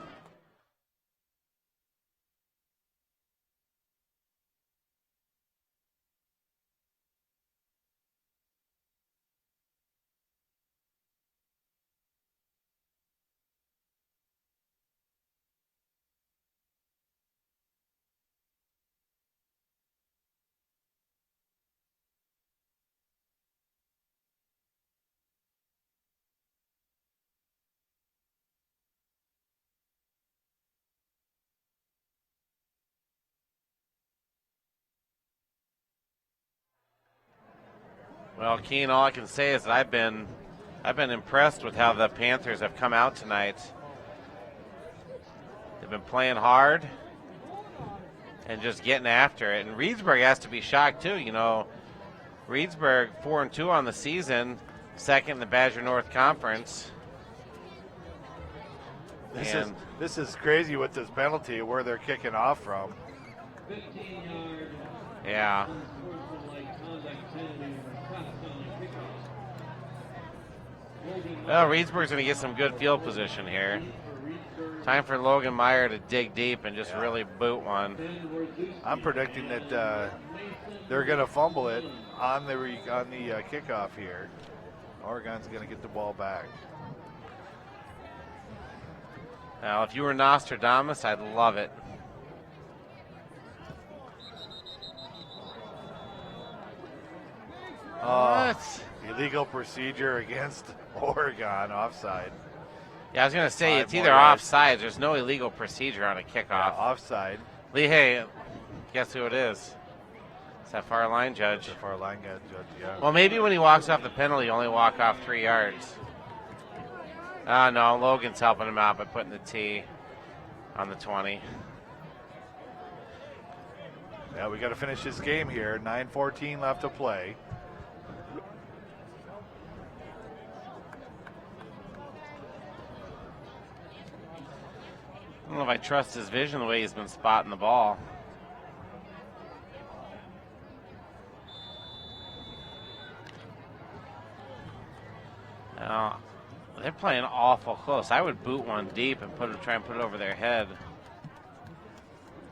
Well, Keen, all I can say is that I've been impressed with how the Panthers have come out tonight. They've been playing hard and just getting after it. And Reedsburg has to be shocked too. You know, Reedsburg 4-2 on the season, second in the Badger North Conference. This is crazy with this penalty where they're kicking off from. 15-yard. Yeah. Unsportsmanlike conduct penalty for trespass on a kickoff. Well, Reedsburg's going to get some good field position here. Time for Logan Meyer to dig deep and just really boot one. I'm predicting that they're going to fumble it on the kickoff here. Oregon's going to get the ball back. Now, if you were Nostradamus, I'd love it. What? Illegal procedure against Oregon, offside. Yeah, I was going to say, 5 it's more either yards. offside. There's no illegal procedure on a kickoff. Yeah, offside. Lee, hey, guess who it is? It's that far line judge. The far line judge, yeah. Well, maybe when he walks off the penalty, he'll only walk off 3 yards. No, Logan's helping him out by putting the T on the 20. Yeah, we got to finish this game here. 9:14 left to play. I don't know if I trust his vision the way he's been spotting the ball. Now, they're playing awful close. I would boot one deep and try and put it over their head.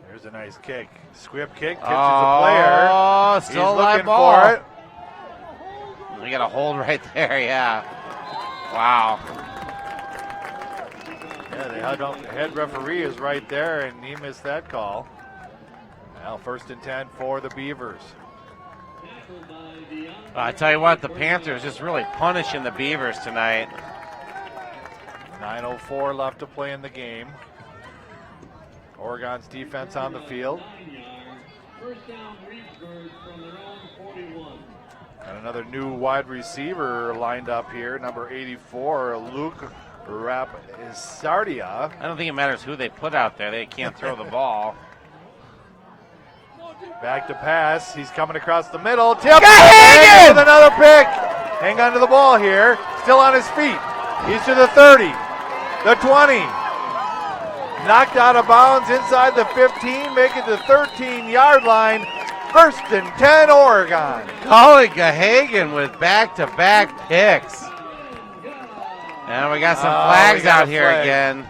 There's a nice kick. Squib kick, catches a player. Oh, He's still a live looking ball. for it. We got a hold right there, yeah. Wow. Yeah, the head referee is right there, and he missed that call. Now, 1st and 10 for the Beavers. I tell you what, the Panthers just really punishing the Beavers tonight. 9:04 left to play in the game. Oregon's defense on the field. First down, Reedsburg from their own 41. And another new wide receiver lined up here, number 84, Luke Rapisardia. I don't think it matters who they put out there. They can't throw the ball. Back to pass. He's coming across the middle. Tip. Hagen with another pick. Hang on to the ball here. Still on his feet. He's to the 30, the 20. Knocked out of bounds inside the 15. Make it the 13-yard line. First and 10, Oregon. Colin Gahagan with back-to-back picks. And we got some flags out here again.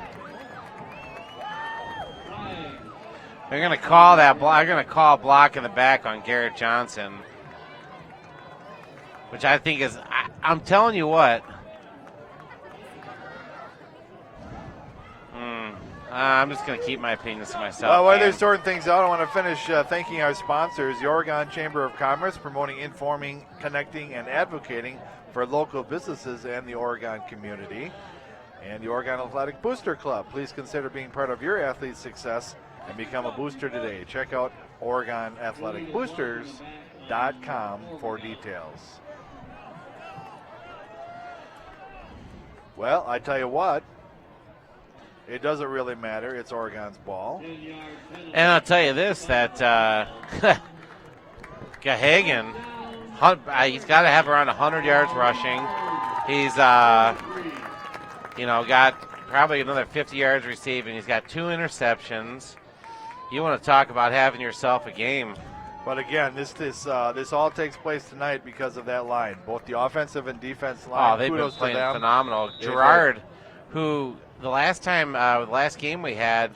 They're going to call that block. They're going to call a block in the back on Garrett Johnson, which I think is, I'm telling you what. I'm just going to keep my opinions to myself. Well, while they're sorting things out, I want to finish thanking our sponsors, the Oregon Chamber of Commerce, promoting, informing, connecting, and advocating for local businesses and the Oregon community, and the Oregon Athletic Booster Club. Please consider being part of your athlete's success and become a booster today. Check out OregonAthleticBoosters.com for details. Well, I tell you what, it doesn't really matter. It's Oregon's ball. And I'll tell you this, that Gahagan, he's got to have around 100 yards rushing. He's, got probably another 50 yards receiving. He's got 2 interceptions. You want to talk about having yourself a game. But again, this all takes place tonight because of that line. Both the offensive and defense line. Oh, they've been Kudos playing to them. phenomenal. Gerard, who the last game we had,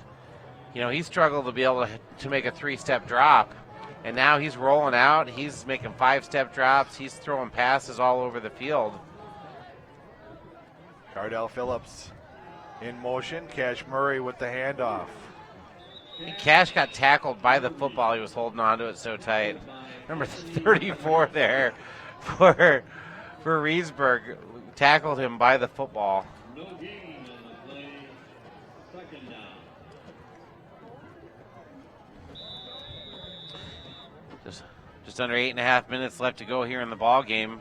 he struggled to be able to make a 3-step drop. And now he's rolling out. He's making 5-step drops. He's throwing passes all over the field. Cardell Phillips in motion. Cash Murray with the handoff. Cash got tackled by the football. He was holding on to it so tight. Number 34 there for Reedsburg tackled him by the football. No gain on the play. Second down. Just under 8.5 minutes left to go here in the ball game.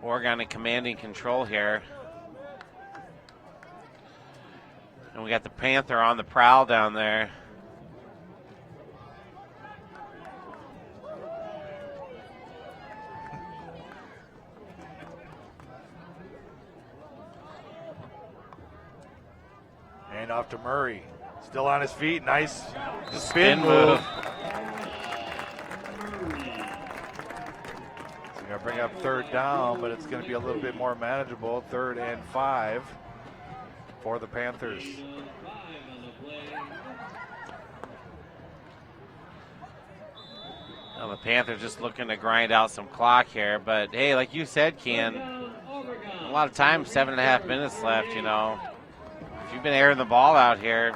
Oregon in commanding control here. And we got the Panther on the prowl down there. And off to Murray. Still on his feet. Nice Spin move. So going to bring up 3rd down, but it's going to be a little bit more manageable. 3rd and 5 for the Panthers. Well, the Panthers just looking to grind out some clock here. But, hey, like you said, Ken, a lot of time, 7.5 minutes left, If you've been airing the ball out here,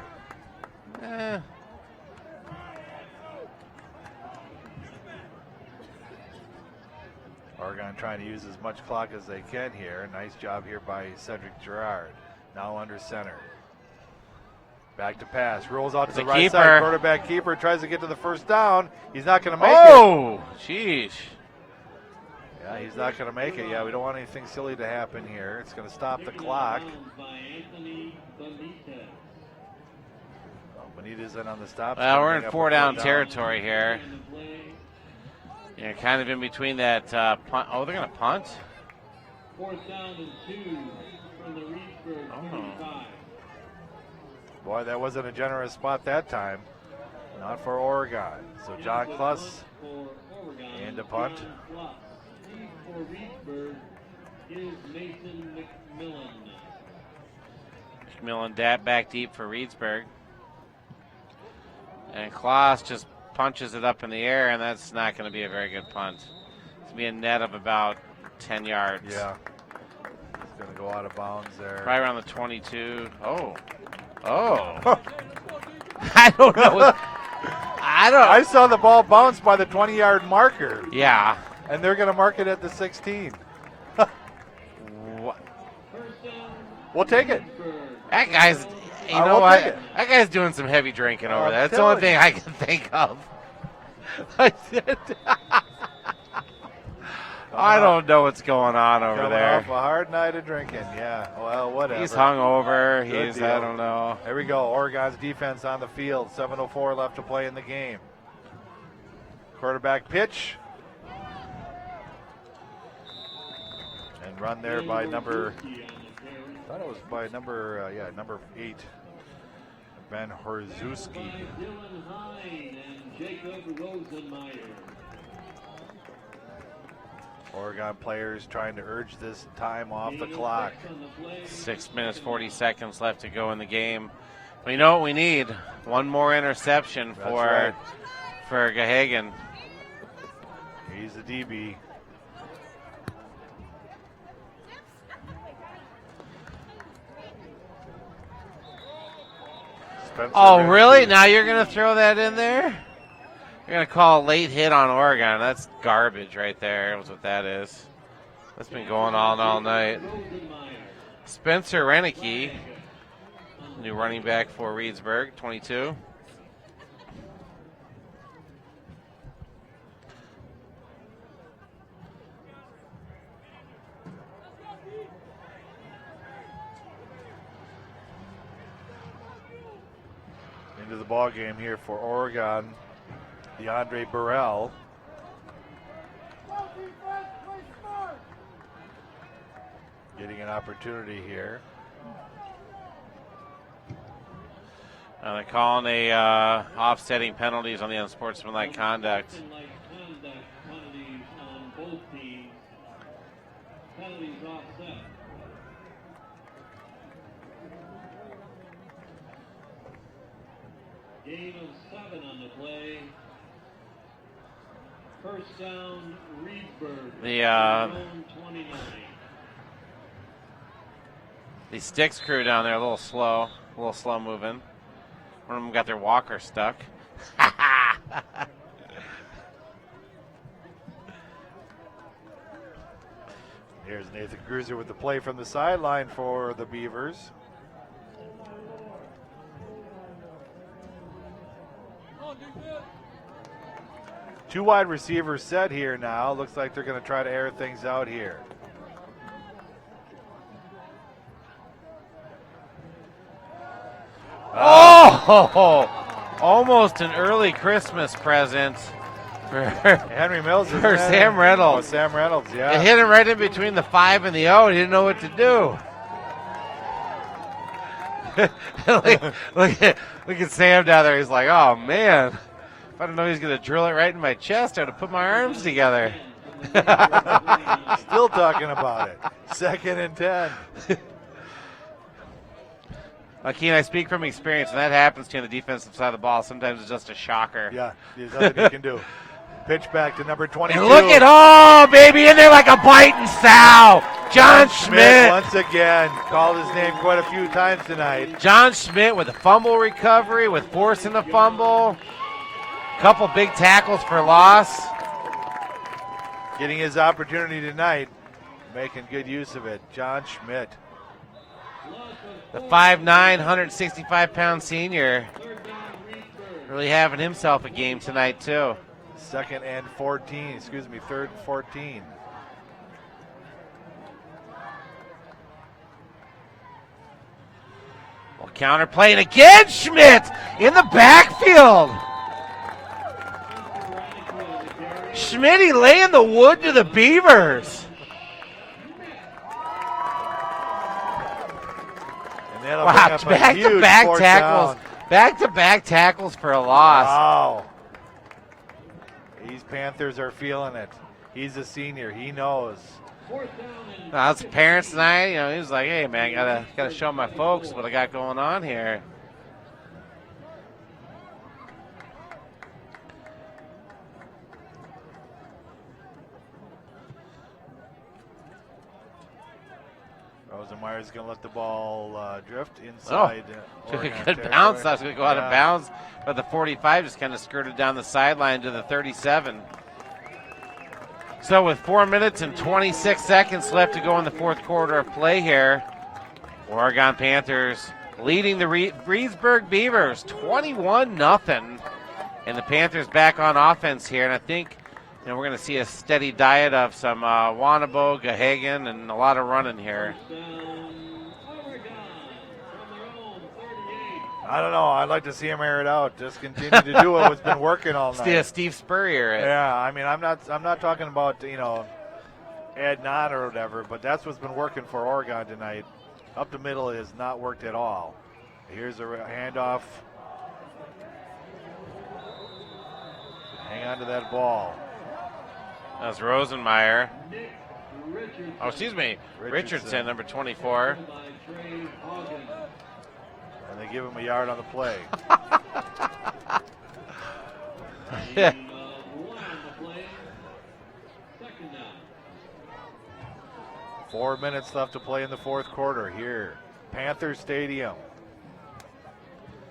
Oregon trying to use as much clock as they can here. Nice job here by Cedric Gerard. Now under center. Back to pass. Rolls out to the right side. Quarterback keeper tries to get to the 1st down. He's not going to make it. Oh, sheesh. Yeah, he's not going to make it. Yeah, we don't want anything silly to happen here. It's going to stop the clock. Benitez in on the stop. Well, we're in 4-down territory here. Kind of in between that punt. Oh, they're going to punt? 4th down and 2 from the Reedsburg 25. Boy, that wasn't a generous spot that time. Not for Oregon. So John Kluss and a punt. For Reedsburg is Mason McMillan. McMillan back deep for Reedsburg. And Kloss just punches it up in the air, and that's not going to be a very good punt. It's going to be a net of about 10 yards. Yeah. It's going to go out of bounds there. Right around the 22. Oh. I don't know. I saw the ball bounce by the 20-yard marker. Yeah. And they're going to mark it at the 16. We'll take it. That guy's, you know what? That guy's doing some heavy drinking over there. That's the only thing I can think of. I don't know what's going on over Coming there. off a hard night of drinking. Yeah, well, whatever. He's hungover. Good He's, deal. I don't know. There we go. Oregon's defense on the field. 7:04 left to play in the game. Quarterback pitch. And run there by number, I thought it was by number 8, Ben Horzuski. Dylan Hine and Jacob Rosenmeyer. Oregon players trying to urge this time off the clock. 6 minutes, 40 seconds left to go in the game. But you know what we need? One more interception That's for right. Gahagan. He's the DB. Spencer Oh, Renke. really? Now you're going to throw that in there? You're going to call a late hit on Oregon. That's garbage right there. That's what that is. That's been going on all night. Spencer Reneke, new running back for Reedsburg, 22. Into the ball game here for Oregon, DeAndre Burrell. Getting an opportunity here. They're calling a offsetting penalties on the unsportsmanlike conduct. Unsportsmanlike conduct penalties on both teams. Penalties offset. Gain of 7 on the play. First down, Reedsburg. The 29. The Sticks crew down there a little slow moving. One of them got their walker stuck. Here's Nathan Cruiser with the play from the sideline for the Beavers. Two wide receivers set here now. Looks like they're going to try to air things out here. Oh! Almost an early Christmas present for Henry Mills is for Sam Reynolds. Oh, Sam Reynolds, It yeah. hit him right in between the 5 and the O. He didn't know what to do. look at Sam down there. He's like, oh, man. If I didn't know he was going to drill it right in my chest, I would have put my arms together. Still talking about it. 2nd and 10. Keen, I speak from experience. When that happens to you on the defensive side of the ball, sometimes it's just a shocker. Yeah, there's nothing you can do. Pitch back to number 22. And look at, baby, in there like a biting sow. John Schmidt. Once again, called his name quite a few times tonight. John Schmidt with a fumble recovery, with forcing the fumble. Couple big tackles for loss. Getting his opportunity tonight, making good use of it. John Schmidt. The 5'9", 165-pound senior really having himself a game tonight, too. 3rd and 14. Well, counter play, and again, Schmidt in the backfield. Schmitty laying the wood to the Beavers. And that'll Wow, bring up a huge fourth down. Back-to-back tackles for a loss. Wow. These Panthers are feeling it. He's a senior. He knows. Now, it's parents tonight. He was like, "Hey, man, gotta show my folks what I got going on here." Rosenmeyer's going to let the ball drift inside. Took a Oregon good territory. bounce. That's going to go out of bounds. But the 45 just kind of skirted down the sideline to the 37. So with 4 minutes and 26 seconds left to go in the fourth quarter of play here, Oregon Panthers leading the Reedsburg Beavers 21-0. And the Panthers back on offense here. And I think And we're going to see a steady diet of some Wanabo, Gahagan, and a lot of running here. I don't know. I'd like to see him air it out. Just continue to do what's been working all night. Steve Spurrier. Yeah, I mean, I'm not talking about, add not or whatever, but that's what's been working for Oregon tonight. Up the middle has not worked at all. Here's a handoff. Hang on to that ball. That's Rosenmeyer. Oh, excuse me. Richardson, number 24. And they give him a yard on the play. Yeah. 4 minutes left to play in the fourth quarter here. Panther Stadium.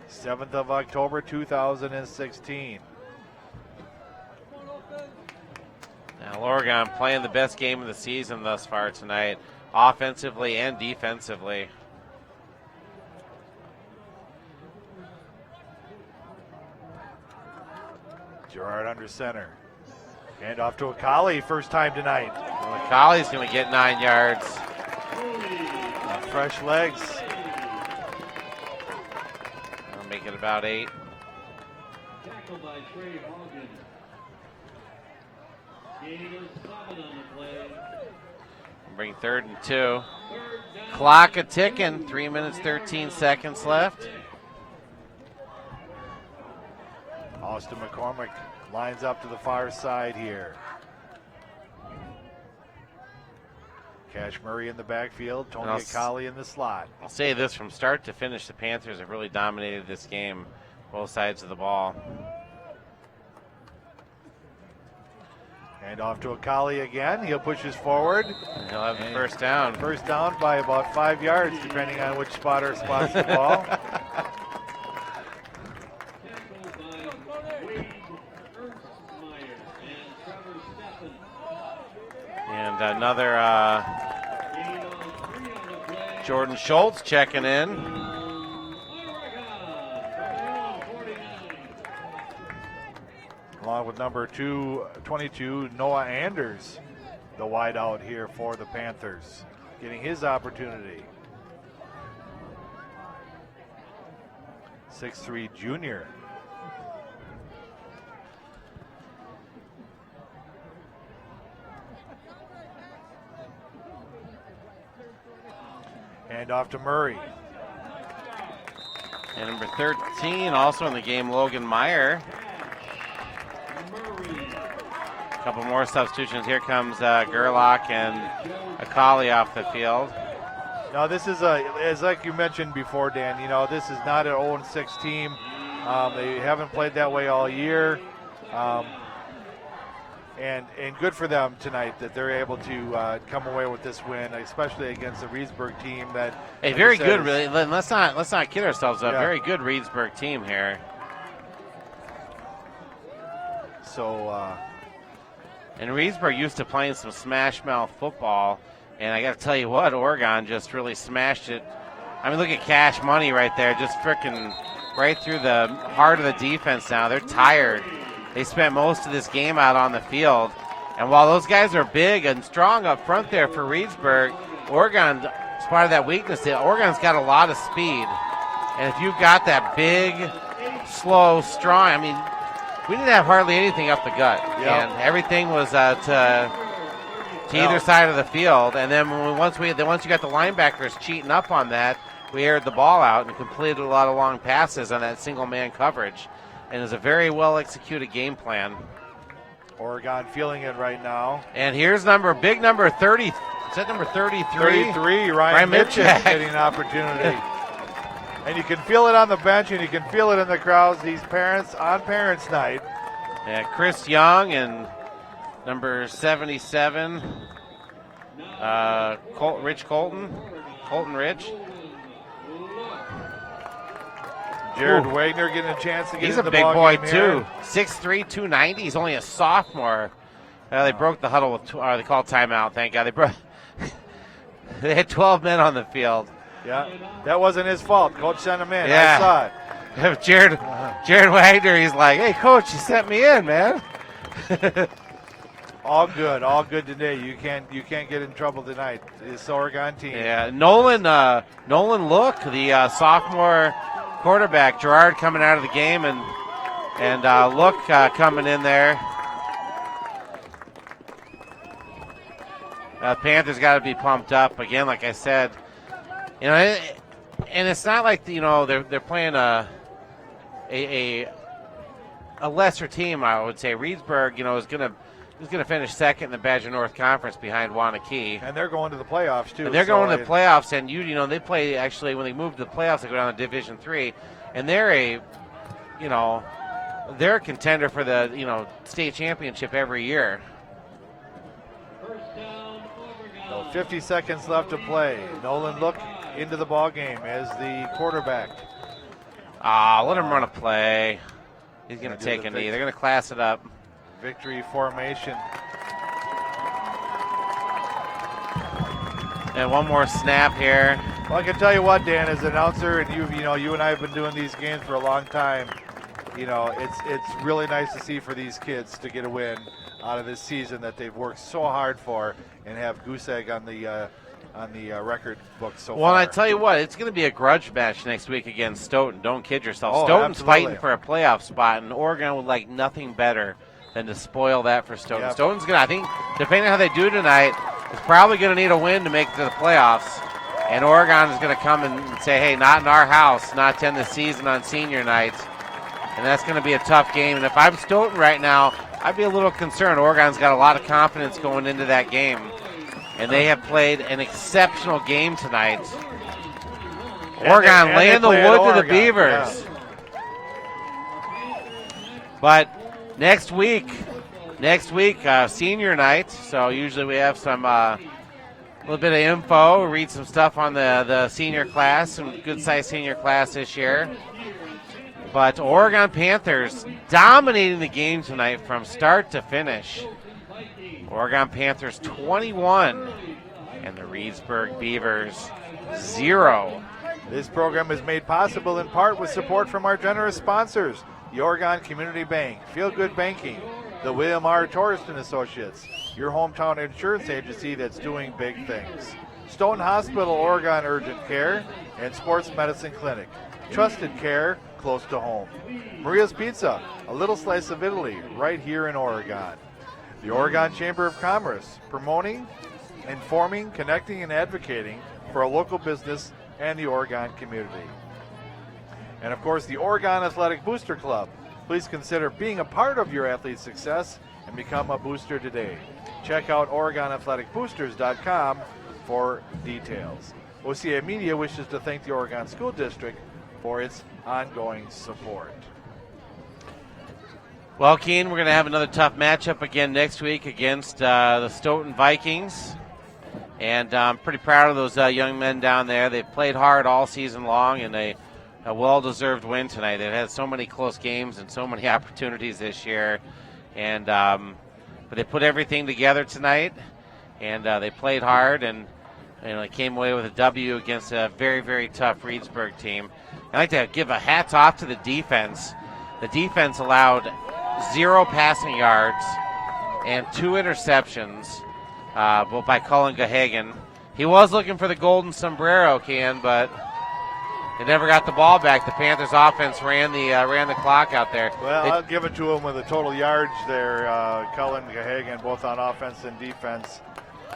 7th of October, 2016. Now Oregon playing the best game of the season thus far tonight, offensively and defensively. Gerard under center. Hand off to Akali, first time tonight. Well, Akali's going to get 9 yards. Fresh legs. I'll make it about 8. Tackled by Trey Hogan. Gain of 7 on the play. Bring 3rd and 2. Clock a ticking. 3 minutes, 13 seconds left. Austin McCormick lines up to the far side here. Cash Murray in the backfield, Tony Akali in the slot. I'll say this, from start to finish, the Panthers have really dominated this game, both sides of the ball. Hand off to Akali again. He'll push us forward. And he'll have the first down. First down by about 5 yards, depending on which spotter spots the ball. And another Jordan Schultz checking in. Along with number 22, Noah Anders, the wideout here for the Panthers, getting his opportunity. 6'3" junior. Hand off to Murray. And number 13, also in the game, Logan Meyer. A couple more substitutions. Here comes Gerlach and Akali off the field. Now this is as like you mentioned before, Dan, this is not an 0-6 team. They haven't played that way all year. And good for them tonight that they're able to come away with this win, especially against the Reedsburg team. That very good, really. Let's not kid ourselves. A very good Reedsburg team here. So, and Reedsburg used to playing some smash mouth football, and I got to tell you what, Oregon just really smashed it. I mean, look at Cash Money right there, just freaking right through the heart of the defense. Now they're tired. They spent most of this game out on the field. And while those guys are big and strong up front there for Reedsburg, Oregon, as part of that weakness, Oregon's got a lot of speed. And if you've got that big, slow, strong, I mean, we didn't have hardly anything up the gut. Yep. And everything was to either side of the field. And then once you got the linebackers cheating up on that, we aired the ball out and completed a lot of long passes on that single-man coverage. And it was a very well-executed game plan. Oregon feeling it right now. And here's big number 30. Is that number 33? 33, Ryan Mitchell getting an opportunity. And you can feel it on the bench, and you can feel it in the crowds. These parents on Parents' Night. Yeah, Chris Young and number 77, Colton Rich. Jared Wagner getting a chance to get He's in the a big ball boy, game too. here. 6'3", 290. He's only a sophomore. They broke the huddle with they called timeout, thank God. They had 12 men on the field. Yeah, that wasn't his fault. Coach sent him in. Yeah. I saw it. Jared Wagner, he's like, hey, Coach, you sent me in, man. All good today. You can't get in trouble tonight. This Oregon team. Yeah, Nolan Look, the sophomore quarterback, Gerard coming out of the game, and Look coming in there. Panthers got to be pumped up again, like I said. And it's not like they're playing a lesser team. I would say Reedsburg, is going to finish second in the Badger North Conference behind Wanakee. And they're going to the playoffs, too. And they're going to the playoffs, and they play, actually, when they move to the playoffs, they go down to Division III, and they're a contender for the, state championship every year. So 50 seconds left to play. Nolan Look into the ball game as the quarterback. Let him run a play. He's going to take a knee. They're going to class it up. Victory formation. And one more snap here. Well, I can tell you what, Dan, as an announcer, and you and I have been doing these games for a long time. It's really nice to see for these kids to get a win out of this season that they've worked so hard for and have goose egg on the record book so far. Well, I tell you what, it's going to be a grudge match next week against Stoughton. Don't kid yourself. Oh, Stoughton's absolutely. fighting for a playoff spot, and Oregon would like nothing better than to spoil that for Stoughton. Yep. Stoughton's going to, I think, depending on how they do tonight, is probably going to need a win to make it to the playoffs. And Oregon is going to come and say, hey, not in our house, not to end the season on senior night. And that's going to be a tough game. And if I'm Stoughton right now, I'd be a little concerned. Oregon's got a lot of confidence going into that game. And they have played an exceptional game tonight. Oregon laying the wood to the Beavers. Yeah. But next week, senior night. So usually we have some little bit of info, read some stuff on the senior class, some good-sized senior class this year. But Oregon Panthers dominating the game tonight from start to finish. Oregon Panthers 21 and the Reedsburg Beavers 0. This program is made possible in part with support from our generous sponsors, the Oregon Community Bank, Feel Good Banking, the William R. Torreston Associates, your hometown insurance agency that's doing big things, Stoughton Hospital, Oregon Urgent Care, and Sports Medicine Clinic. Trusted care close to home. Maria's Pizza, a little slice of Italy right here in Oregon. The Oregon Chamber of Commerce, promoting, informing, connecting, and advocating for a local business and the Oregon community. And of course, the Oregon Athletic Booster Club. Please consider being a part of your athlete's success and become a booster today. Check out OregonAthleticBoosters.com for details. OCAmedia wishes to thank the Oregon School District for its ongoing support. Well, Keene, we're going to have another tough matchup again next week against the Stoughton Vikings. And I'm pretty proud of those young men down there. They've played hard all season long, and a well-deserved win tonight. They've had so many close games and so many opportunities this year. And but they put everything together tonight, and they played hard, and they came away with a W against a very, very tough Reedsburg team. I'd like to give a hats off to the defense. The defense allowed 0 passing yards and 2 interceptions, both by Cullen Gahagan. He was looking for the golden sombrero, Ken, but they never got the ball back. The Panthers offense ran the clock out there. Well, I'll give it to him with the total yards there. Cullen Gahagan, both on offense and defense.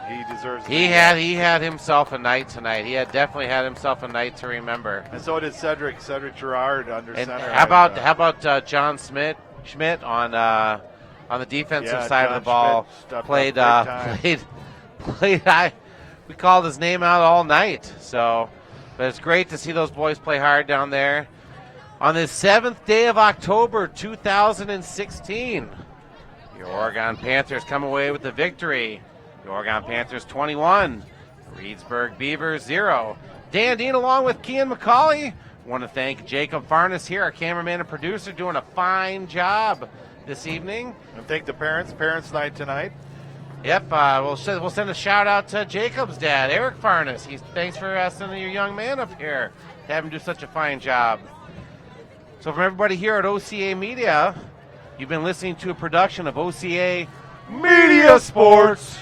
He deserves it. He had himself a night tonight. He had definitely had himself a night to remember. And so did Cedric Gerard under and center. How about John Schmidt on the defensive side John of the ball? Played. We called his name out all night. So, but it's great to see those boys play hard down there. On the 7th day of October, 2016, the Oregon Panthers come away with the victory. The Oregon Panthers 21, Reedsburg Beavers 0. Dan Dean along with Kean McCauley. Want to thank Jacob Farnes here, our cameraman and producer, doing a fine job this evening. And thank the parents' night tonight. Yep, we'll send a shout out to Jacob's dad, Eric Farnes. Thanks for sending your young man up here to have him do such a fine job. So from everybody here at OCAmedia, you've been listening to a production of OCA Media Sports.